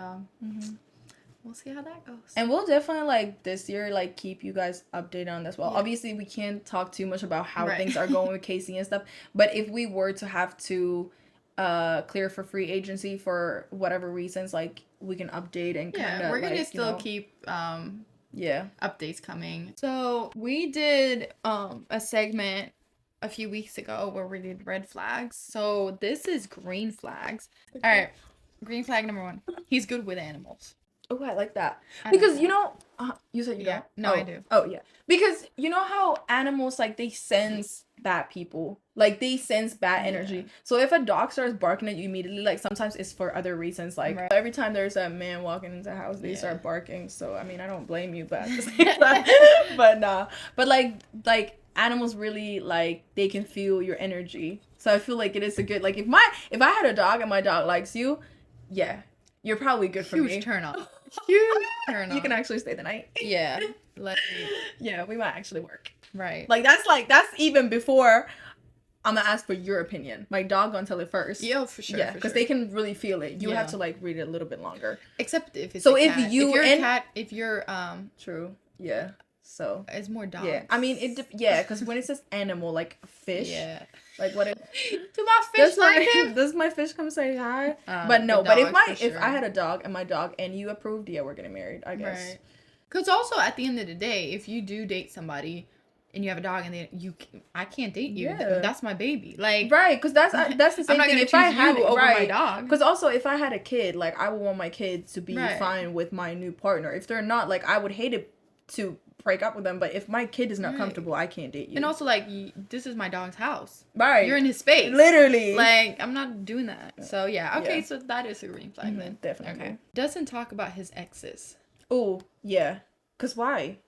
we'll see how that goes. And we'll definitely like this year like keep you guys updated on this. Well, obviously we can't talk too much about how things are going with Casey and stuff, but if we were to have to clear for free agency for whatever reasons, like we can update and kind of we're gonna still keep updates coming. So we did a segment a few weeks ago where we did red flags. So this is green flags. All right, green flag number 1. He's good with animals. Oh, I like that. Because, you know, you said you don't? No, I do. Oh, yeah. Because you know how animals, like, they sense bad people. Like, they sense bad energy. So if a dog starts barking at you immediately, like, sometimes it's for other reasons. Like, every time there's a man walking into the house, they start barking. So, I mean, I don't blame you, but but nah. But, like, animals really, like, they can feel your energy. So I feel like it is a good, like, if I had a dog and my dog likes you, you're probably good for me. Huge turn on. Huge turn on. You can actually stay the night. Yeah. We might actually work. Right. Like, that's even before I'm gonna ask for your opinion. My dog gonna tell it first. Yeah, for sure. Yeah, because they can really feel it. You have to, like, read it a little bit longer. Except if it's so a if cat. you if you're a cat, if you're true. Yeah. So it's more dogs. Yeah, I mean because when it says animal, like fish, like what? Do my fish like him? Does my fish come say hi? But no, but if I had a dog and my dog and you approved, we're getting married, I guess. Right. Because also, at the end of the day, if you do date somebody and you have a dog and I can't date you. Yeah. That's my baby. Like, right, because that's the same thing. If I had you over my dog. Because also, if I had a kid, like, I would want my kids to be fine with my new partner. If they're not, like, I would hate it to break up with them. But if my kid is not comfortable, I can't date you. And also, like, this is my dog's house. Right. You're in his space. Literally. Like, I'm not doing that. So, yeah. Okay, so that is a green flag then. Definitely. Okay. Doesn't talk about his exes. Oh, yeah. Because why?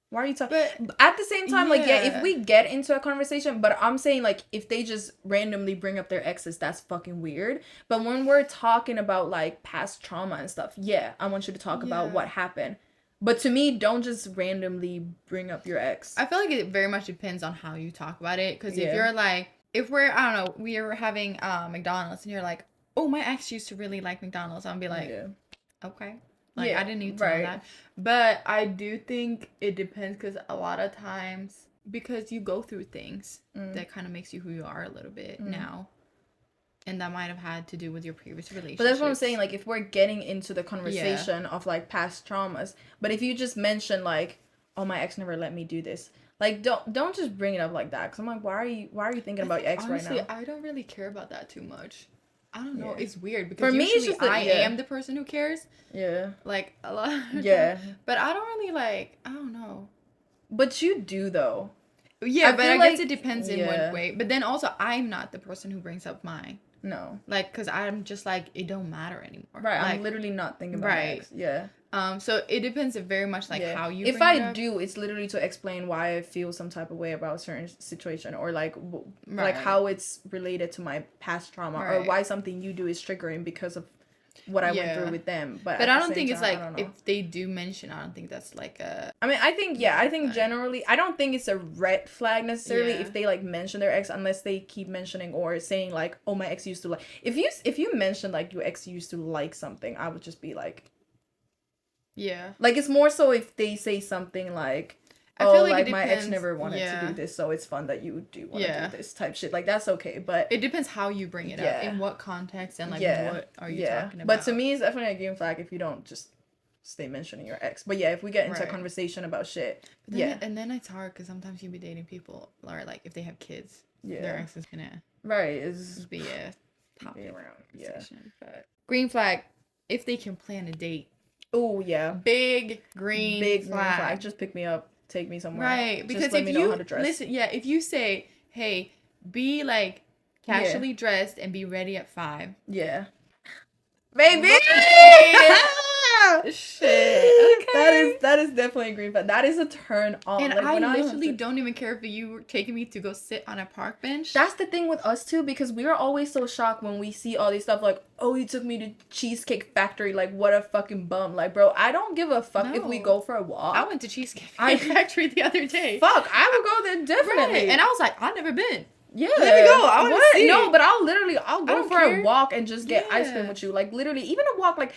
Why are you talking? But at the same time, like, yeah, if we get into a conversation, but I'm saying, like, if they just randomly bring up their exes, that's fucking weird. But when we're talking about, like, past trauma and stuff, yeah, I want you to talk about what happened. But to me, don't just randomly bring up your ex. I feel like it very much depends on how you talk about it. Because if you're like, if we're, I don't know, we are having McDonald's and you're like, oh, my ex used to really like McDonald's. I'll be like, okay. Like, I didn't need to know that. But I do think it depends because a lot of times, because you go through things that kind of makes you who you are a little bit now. And that might have had to do with your previous relationship. But that's what I'm saying. Like, if we're getting into the conversation of, like, past traumas. But if you just mention, like, oh, my ex never let me do this. Like, don't just bring it up like that. Because I'm like, why are you thinking about your ex honestly, right now? I don't really care about that too much. I don't know. It's weird because for me, it's just I am the person who cares. Yeah. Like, a lot. Yeah. But I don't really, like, I don't know. But you do, though. Yeah, but I guess it depends in what way. But then also, I'm not the person who brings up mine. No. Like, because I'm just like, it don't matter anymore. Right. Like, I'm literally not thinking about my ex. Yeah. So it depends very much like how you. If I do, it's literally to explain why I feel some type of way about a certain situation, or like how it's related to my past trauma, or why something you do is triggering because of what I went through with them. But I don't think it's like if they do mention, I don't think that's like a. I mean, I think generally, I don't think it's a red flag necessarily if they like mention their ex, unless they keep mentioning or saying like, oh, my ex used to like. If you mention like your ex used to like something, I would just be like. Yeah. Like, it's more so if they say something like, oh, I feel like my ex never wanted to do this, so it's fun that you do want to do this type shit. Like, that's okay, but... It depends how you bring it up, in what context, and, like, what are you talking about. But to me, it's definitely a green flag if you don't just stay mentioning your ex. But yeah, if we get into a conversation about shit, And then it's hard, because sometimes you be dating people, or, like, if they have kids, their ex is gonna... Right, it's... Be a topic around conversation. But green flag, if they can plan a date. Oh, yeah. Big green flag. Just pick me up, take me somewhere. Right, because just let me know how to dress. Listen, if you say, hey, be like casually dressed and be ready at 5. Yeah. Baby! Shit. Okay. That is definitely a green flag. That is a turn on. And like, I literally don't even care if you were taking me to go sit on a park bench. That's the thing with us too, because we are always so shocked when we see all these stuff like, oh, you took me to Cheesecake Factory, like, what a fucking bum. Like, bro, I don't give a fuck if we go for a walk. I went to Cheesecake Factory the other day. Fuck, I would go there definitely. Right. And I was like, I've never been. Yeah. Let me go. I want to see. No, but I'll go for a walk and just get ice cream with you. Like, literally, even a walk, like,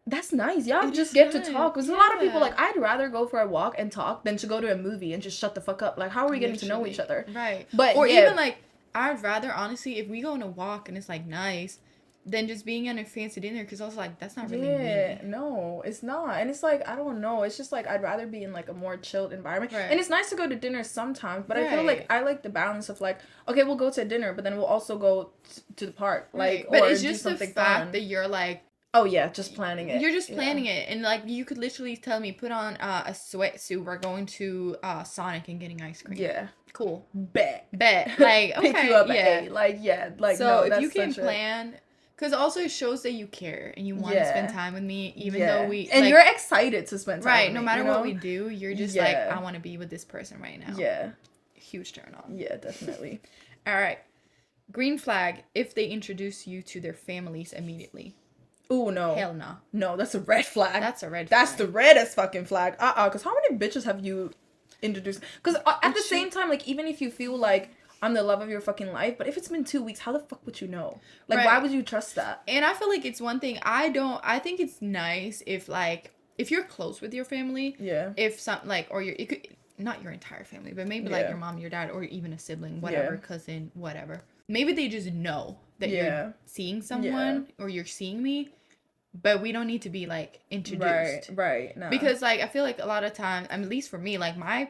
that's nice. Y'all just get to talk. Because a lot of people, like, I'd rather go for a walk and talk than to go to a movie and just shut the fuck up. Like, how are we getting to know each other? Right. But or even, like, I'd rather, honestly, if we go on a walk and it's, like, nice, than just being at a fancy dinner. Because I was like, that's not really me. No, it's not. And it's, like, I don't know. It's just, like, I'd rather be in, like, a more chilled environment. Right. And it's nice to go to dinner sometimes. But I feel like I like the balance of, like, okay, we'll go to dinner, but then we'll also go to the park. Like, but or it's just do something the fact fun. That you're, like, oh, yeah, just planning it. You're just planning it. And, like, you could literally tell me, put on a sweatsuit. We're going to Sonic and getting ice cream. Yeah. Cool. Bet. Like, okay. Pick you up at 8. Like, yeah. Like, so, no, if that's you can plan... Because also it shows that you care and you want to spend time with me, even though we... And like, you're excited to spend time with me. No matter what we do, you're just like, I want to be with this person right now. Yeah. Huge turn on. Yeah, definitely. All right. Green flag, if they introduce you to their families immediately. Oh, no. Hell no. No, that's a red flag. That's a red flag. That's the reddest fucking flag. Because how many bitches have you introduced? Because at the same time, like, even if you feel like I'm the love of your fucking life, but if it's been 2 weeks, how the fuck would you know? Like, why would you trust that? And I feel like it's one thing, I think it's nice if, like, if you're close with your family. Yeah. If some, like, or it could, not your entire family, but maybe, like, your mom, your dad, or even a sibling, whatever, cousin, whatever. Maybe they just know that you're seeing someone or you're seeing me. but we don't need to be like introduced. Right. No. Because like I feel like a lot of times, at least for me, like my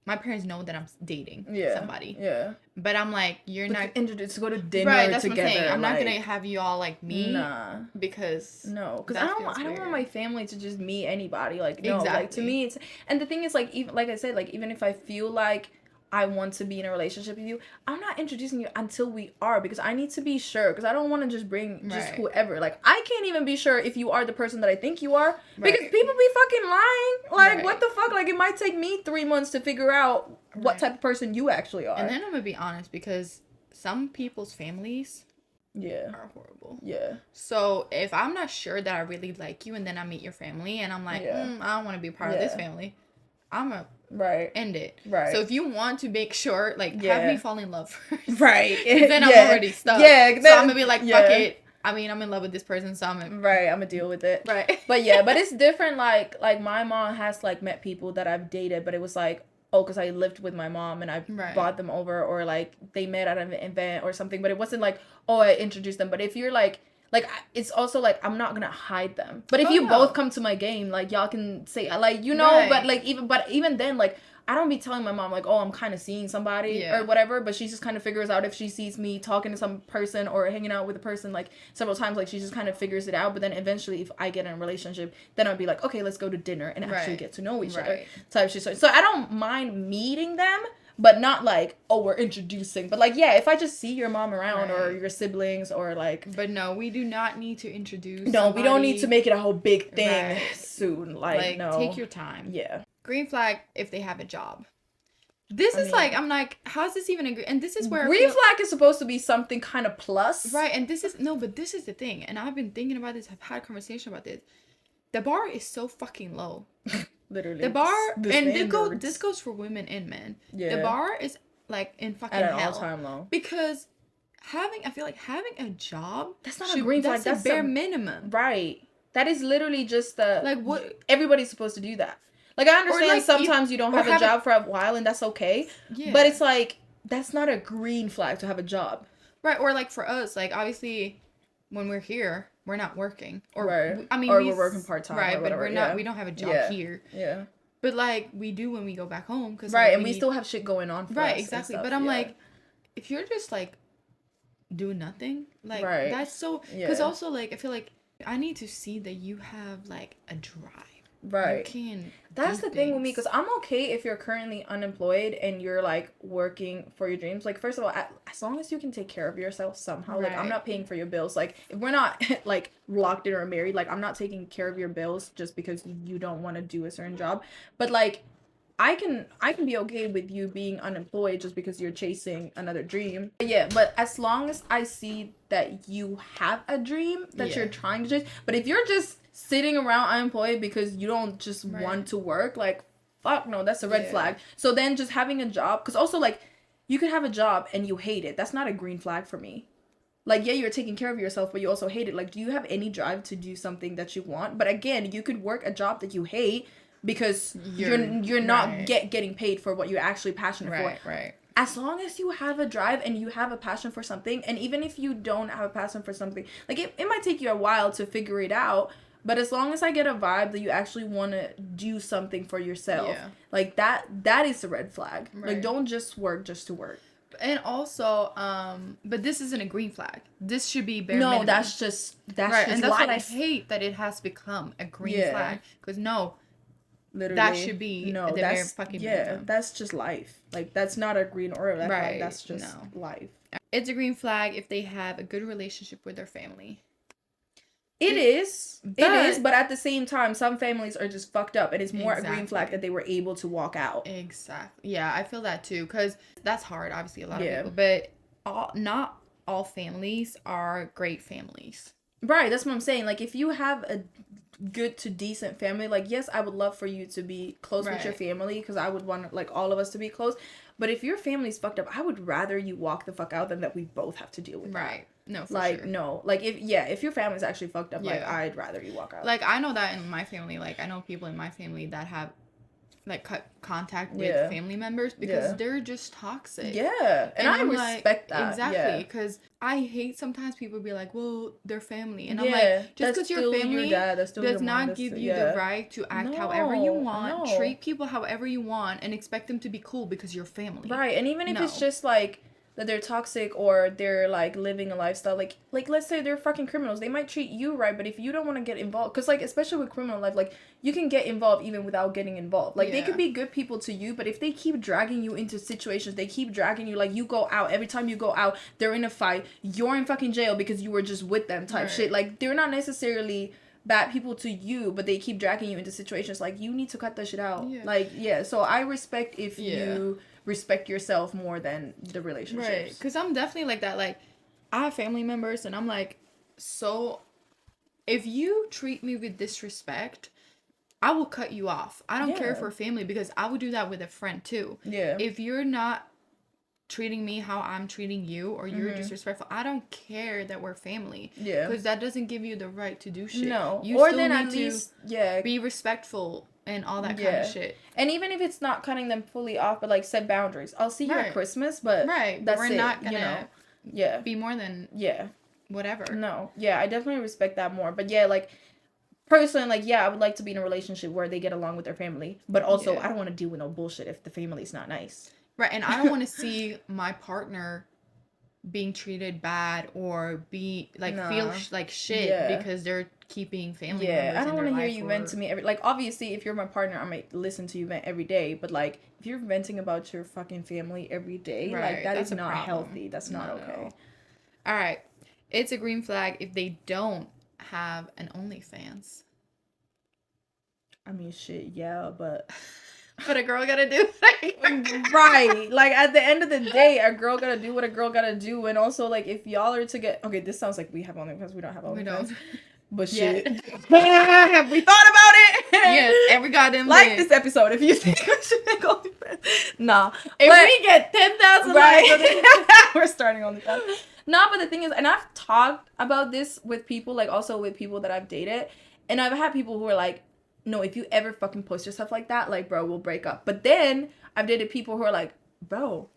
parents know that I'm dating somebody. Yeah. But I'm like, you're not introduced to go to dinner that's together. What I'm saying. I'm not gonna have you all like meet. Nah. Because I don't want my family to just meet anybody. Like no. Exactly. Like to me it's, and the thing is like, even like I said, like even if I feel like I want to be in a relationship with you, I'm not introducing you until we are, because I need to be sure, because I don't want to just bring just whoever. Like I can't even be sure if you are the person that I think you are, because people be fucking lying. Like what the fuck? Like it might take me 3 months to figure out what type of person you actually are. And then I'm gonna be honest, because some people's families are horrible. Yeah. So if I'm not sure that I really like you, and then I meet your family and I'm like, I don't want to be part of this family, I'm a end it. So if you want to make sure, like, have me fall in love first. Then I'm already stuck. So I'm gonna be like, fuck it. I mean, I'm in love with this person, so I'm gonna deal with it. But it's different. Like my mom has like met people that I've dated, but it was like, because I lived with my mom and I brought them over, or like they met at an event or something. But it wasn't like, I introduced them. But if you're like it's also like, I'm not gonna hide them. But if you both come to my game, like y'all can say like, you know, but like even then, like I don't be telling my mom like, I'm kind of seeing somebody or whatever. But she just kind of figures out if she sees me talking to some person or hanging out with a person like several times, like she just kind of figures it out. But then eventually, if I get in a relationship, then I'll be like, okay, let's go to dinner and actually get to know each other type shit. So I don't mind meeting them, but not like, we're introducing. But like, if I just see your mom around or your siblings or like. But no, we do not need to introduce. No, somebody. We don't need to make it a whole big thing soon. Like, no. Take your time. Yeah. Green flag if they have a job. This is like, I'm like, how's this even and this is where green flag is supposed to be something kind of plus. Right, and this is, but this is the thing. And I've been thinking about this. I've had a conversation about this. The bar is so fucking low. Literally. The bar, and this goes for women and men. Yeah. The bar is like in fucking hell. At an all-time low. Because I feel like having a job, that's not a green flag. That's a bare minimum. Right. That is literally just like what everybody's supposed to do that. Like I understand like sometimes you don't have a job for a while and that's okay. Yeah. But it's like, that's not a green flag to have a job. Right. Or like for us, like obviously when we're here, we're not working. Or we're working part-time. Right, or whatever, but we're not, we don't have a job here. Yeah. But like we do when we go back home. Cause like, and we still have shit going on for us. Right, exactly. But I'm like, if you're just like doing nothing, like that's so, because also like I feel like I need to see that you have like a drive. Right. That's the thing with me, because I'm okay if you're currently unemployed and you're like working for your dreams. Like, first of all, as long as you can take care of yourself somehow, like I'm not paying for your bills. Like, if we're not like locked in or married, like I'm not taking care of your bills just because you don't want to do a certain job. But like, I can be okay with you being unemployed just because you're chasing another dream. But as long as I see that you have a dream that you're trying to chase, but if you're just sitting around unemployed because you don't just want to work, like, fuck no, that's a red flag. So then just having a job, because also like you could have a job and you hate it. That's not a green flag for me. Like, you're taking care of yourself, but you also hate it. Like, do you have any drive to do something that you want? But again, you could work a job that you hate because you're not getting paid for what you're actually passionate for. Right. As long as you have a drive and you have a passion for something, and even if you don't have a passion for something, like it might take you a while to figure it out, but as long as I get a vibe that you actually want to do something for yourself, like that is a red flag. Like, don't just work just to work. And also, but this isn't a green flag. This should be bare minimum. That's just and that's life. What I hate, that it has become a green flag. Because literally, that should be the bare fucking minimum. That's just life. Like, that's not a green or a red flag. That's just life. It's a green flag if they have a good relationship with their family. It is, but at the same time, some families are just fucked up, and it's more a green flag that they were able to walk out. Exactly. Yeah, I feel that too, because that's hard, obviously, a lot of people, but not all families are great families. Right, that's what I'm saying. Like, if you have a good to decent family, like, yes, I would love for you to be close with your family, because I would want, like, all of us to be close, but if your family's fucked up, I would rather you walk the fuck out than that we both have to deal with that. No, for like, sure. No. Like, if your family's actually fucked up, like, I'd rather you walk out. Like, I know that in my family. Like, I know people in my family that have like cut contact with family members because they're just toxic. Yeah, and I respect that. Exactly, because I hate sometimes people be like, well, they're family, and I'm like, just because you're family does not give you the right to act however you want, treat people however you want, and expect them to be cool because you're family. Right, and even if it's just like that they're toxic or they're like living a lifestyle like let's say they're fucking criminals, they might treat you right, but if you don't want to get involved, because like especially with criminal life, like you can get involved even without getting involved, like they could be good people to you, but if they keep dragging you into situations, they keep dragging you, like you go out, every time you go out they're in a fight, you're in fucking jail because you were just with them type shit, like they're not necessarily bad people to you, but they keep dragging you into situations, like you need to cut that shit out. So I respect if you respect yourself more than the relationships. Right, because I'm definitely like that. Like, I have family members, and I'm like, so if you treat me with disrespect, I will cut you off. I don't care for family, because I would do that with a friend too. Yeah. If you're not treating me how I'm treating you, or you're disrespectful, I don't care that we're family. Yeah. Because that doesn't give you the right to do shit. No. You or still then need at least be respectful and all that kind of shit. And even if it's not cutting them fully off, but like set boundaries. I'll see you at Christmas, but that's we're not gonna be more than whatever. No. Yeah, I definitely respect that more. But yeah, like personally, like I would like to be in a relationship where they get along with their family. But also I don't want to deal with no bullshit if the family's not nice. Right, and I don't want to see my partner being treated bad or feel like shit because they're keeping family members. I don't want to hear you vent to me like obviously if you're my partner I might listen to you vent every day, but like if you're venting about your fucking family every day, like that is not healthy. That's not okay. All right, it's a green flag if they don't have an OnlyFans. I mean shit, but but a girl gotta do right, like at the end of the day a girl gotta do what a girl gotta do. And also like if y'all are to get this sounds like we have OnlyFans. We don't have OnlyFans, but shit have we thought about it? Yes, every goddamn like this episode if you think we should make OnlyFans. Nah, if we get 10,000 likes we're starting OnlyFans. Nah, but the thing is, and I've talked about this with people, like also with people that I've dated, and I've had people who are like, no, if you ever fucking post yourself like that, like, bro, we'll break up. But then I've dated people who are like, bro,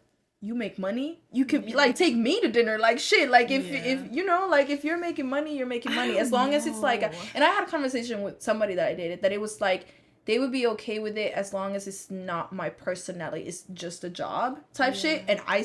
you make money, you could like take me to dinner, like shit, like if you know, like if you're making money, you're making money, as long as it's like and I had a conversation with somebody that I dated that it was like they would be okay with it as long as it's not my personality, it's just a job type shit. And I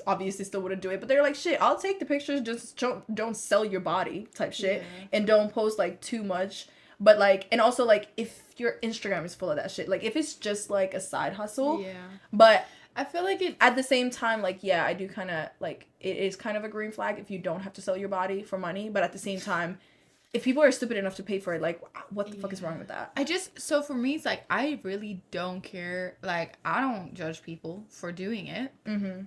obviously still wouldn't do it, but they're like, shit, I'll take the pictures, just don't sell your body type shit, and don't post like too much. But like, and also like if your Instagram is full of that shit, like if it's just like a side hustle, but I feel like it at the same time, like I do kind of like it is kind of a green flag if you don't have to sell your body for money. But at the same time, if people are stupid enough to pay for it, like what the fuck is wrong with that? So for me, it's like I really don't care. Like I don't judge people for doing it.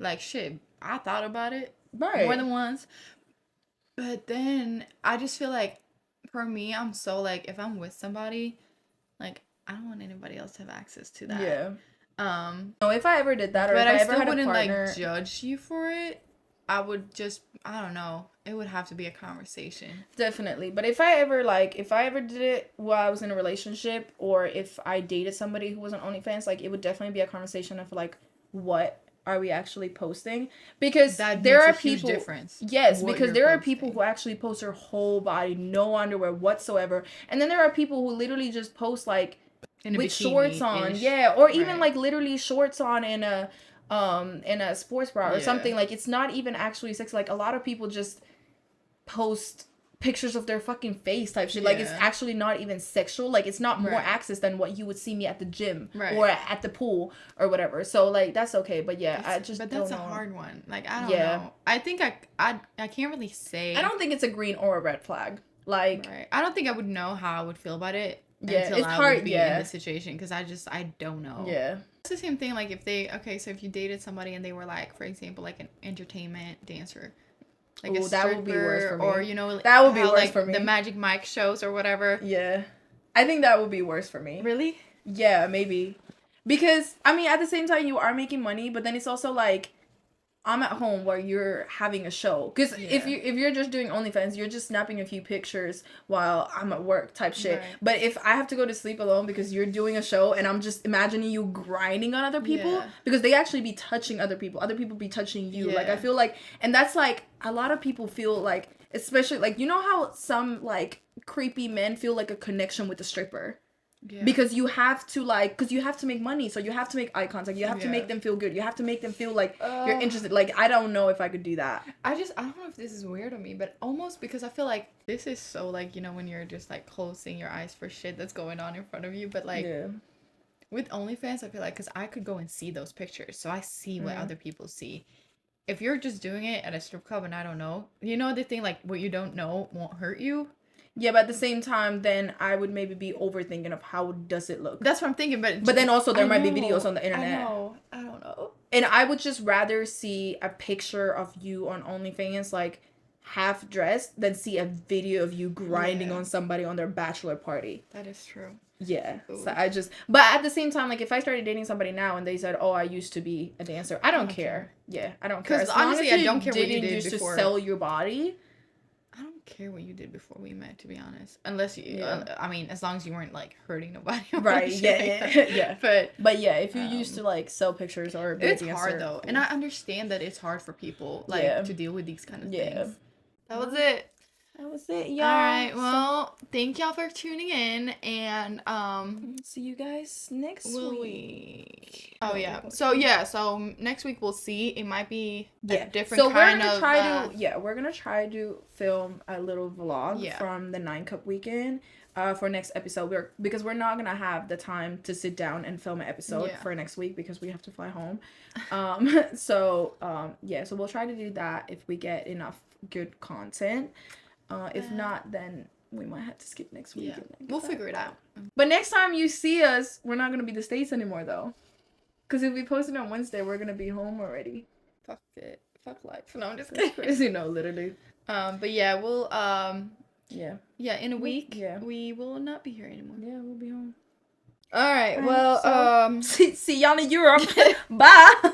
Like shit, I thought about it more than once, but then I just feel like for me, I'm so like if I'm with somebody, like I don't want anybody else to have access to that. Yeah. No, if I ever did that, or but if I ever still had wouldn't a partner, like judge you for it. I would just, I don't know. It would have to be a conversation. Definitely. But if I ever did it while I was in a relationship, or if I dated somebody who wasn't OnlyFans, like it would definitely be a conversation of like, what are we actually posting? Because there are people. Huge difference. Yes, because there are people who actually post their whole body, no underwear whatsoever, and then there are people who literally just post like with shorts on, or even like literally shorts on in a sports bra or something. Like it's not even actually sex. Like a lot of people just post pictures of their fucking face type shit. Like it's actually not even sexual. Like it's not more access than what you would see me at the gym or at the pool or whatever. So like that's okay. But that's a hard one. Like I don't know. I think I can't really say. I don't think it's a green or a red flag. Like I don't think I would know how I would feel about it. Until it's hard would be in the situation, because I don't know. It's the same thing. Like if so if you dated somebody and they were like, for example, like an entertainment dancer, like a stripper, that would be worse for me. Or that would be worse for me. The Magic Mike shows or whatever. Yeah, I think that would be worse for me. Really? Yeah, maybe. Because I mean, at the same time, you are making money, but then it's also like I'm at home where you're having a show. Because if you're just doing OnlyFans, you're just snapping a few pictures while I'm at work type shit. Right. But if I have to go to sleep alone because you're doing a show and I'm just imagining you grinding on other people, because they actually be touching other people be touching you. Like, I feel like, and that's like, a lot of people feel like, especially like, you know how some like creepy men feel like a connection with the stripper? Yeah. Because you have to make money, so you have to make eye contact, you have to make them feel good, you have to make them feel like you're interested. Like, I don't know if I could do that. I don't know if this is weird on me, but almost because I feel like this is so like, you know, when you're just like closing your eyes for shit that's going on in front of you, but like with OnlyFans, I feel like, because I could go and see those pictures, so I see what other people see. If you're just doing it at a strip club and I don't know, you know, the thing, like, what you don't know won't hurt you. Yeah, but at the same time, then I would maybe be overthinking of how does it look. That's what I'm thinking, but then also there might be videos on the internet. I don't know. And I would just rather see a picture of you on OnlyFans, like, half dressed, than see a video of you grinding on somebody on their bachelor party. That is true. Yeah. Ooh. So but at the same time, like, if I started dating somebody now and they said, oh, I used to be a dancer, I don't care. Yeah, I don't care. Because honestly, I don't care what you did before. To sell your body. I don't care what you did before we met, to be honest. Unless you, I mean, as long as you weren't like hurting nobody. Right. Yeah. But yeah, if you used to like sell pictures or be it's a dancer, hard though, and I understand that it's hard for people like to deal with these kind of things. That was it. Y'all. All right. Well, thank y'all for tuning in, and see you guys next week. Oh yeah. So next week we'll see. It might be a different kind of. We're gonna try to film a little vlog from the 9 Cup weekend. For next episode, because we're not gonna have the time to sit down and film an episode for next week because we have to fly home. So we'll try to do that if we get enough good content. If not, then we might have to skip next week. Yeah. We'll figure it out. But next time you see us, we're not going to be the States anymore, though. Because if we post it on Wednesday, we're going to be home already. Fuck it. Fuck life. No, I'm just kidding. Crazy, no, literally. But yeah, we'll, in a week, we will not be here anymore. Yeah, we'll be home. All right, well, see y'all in Europe. Bye.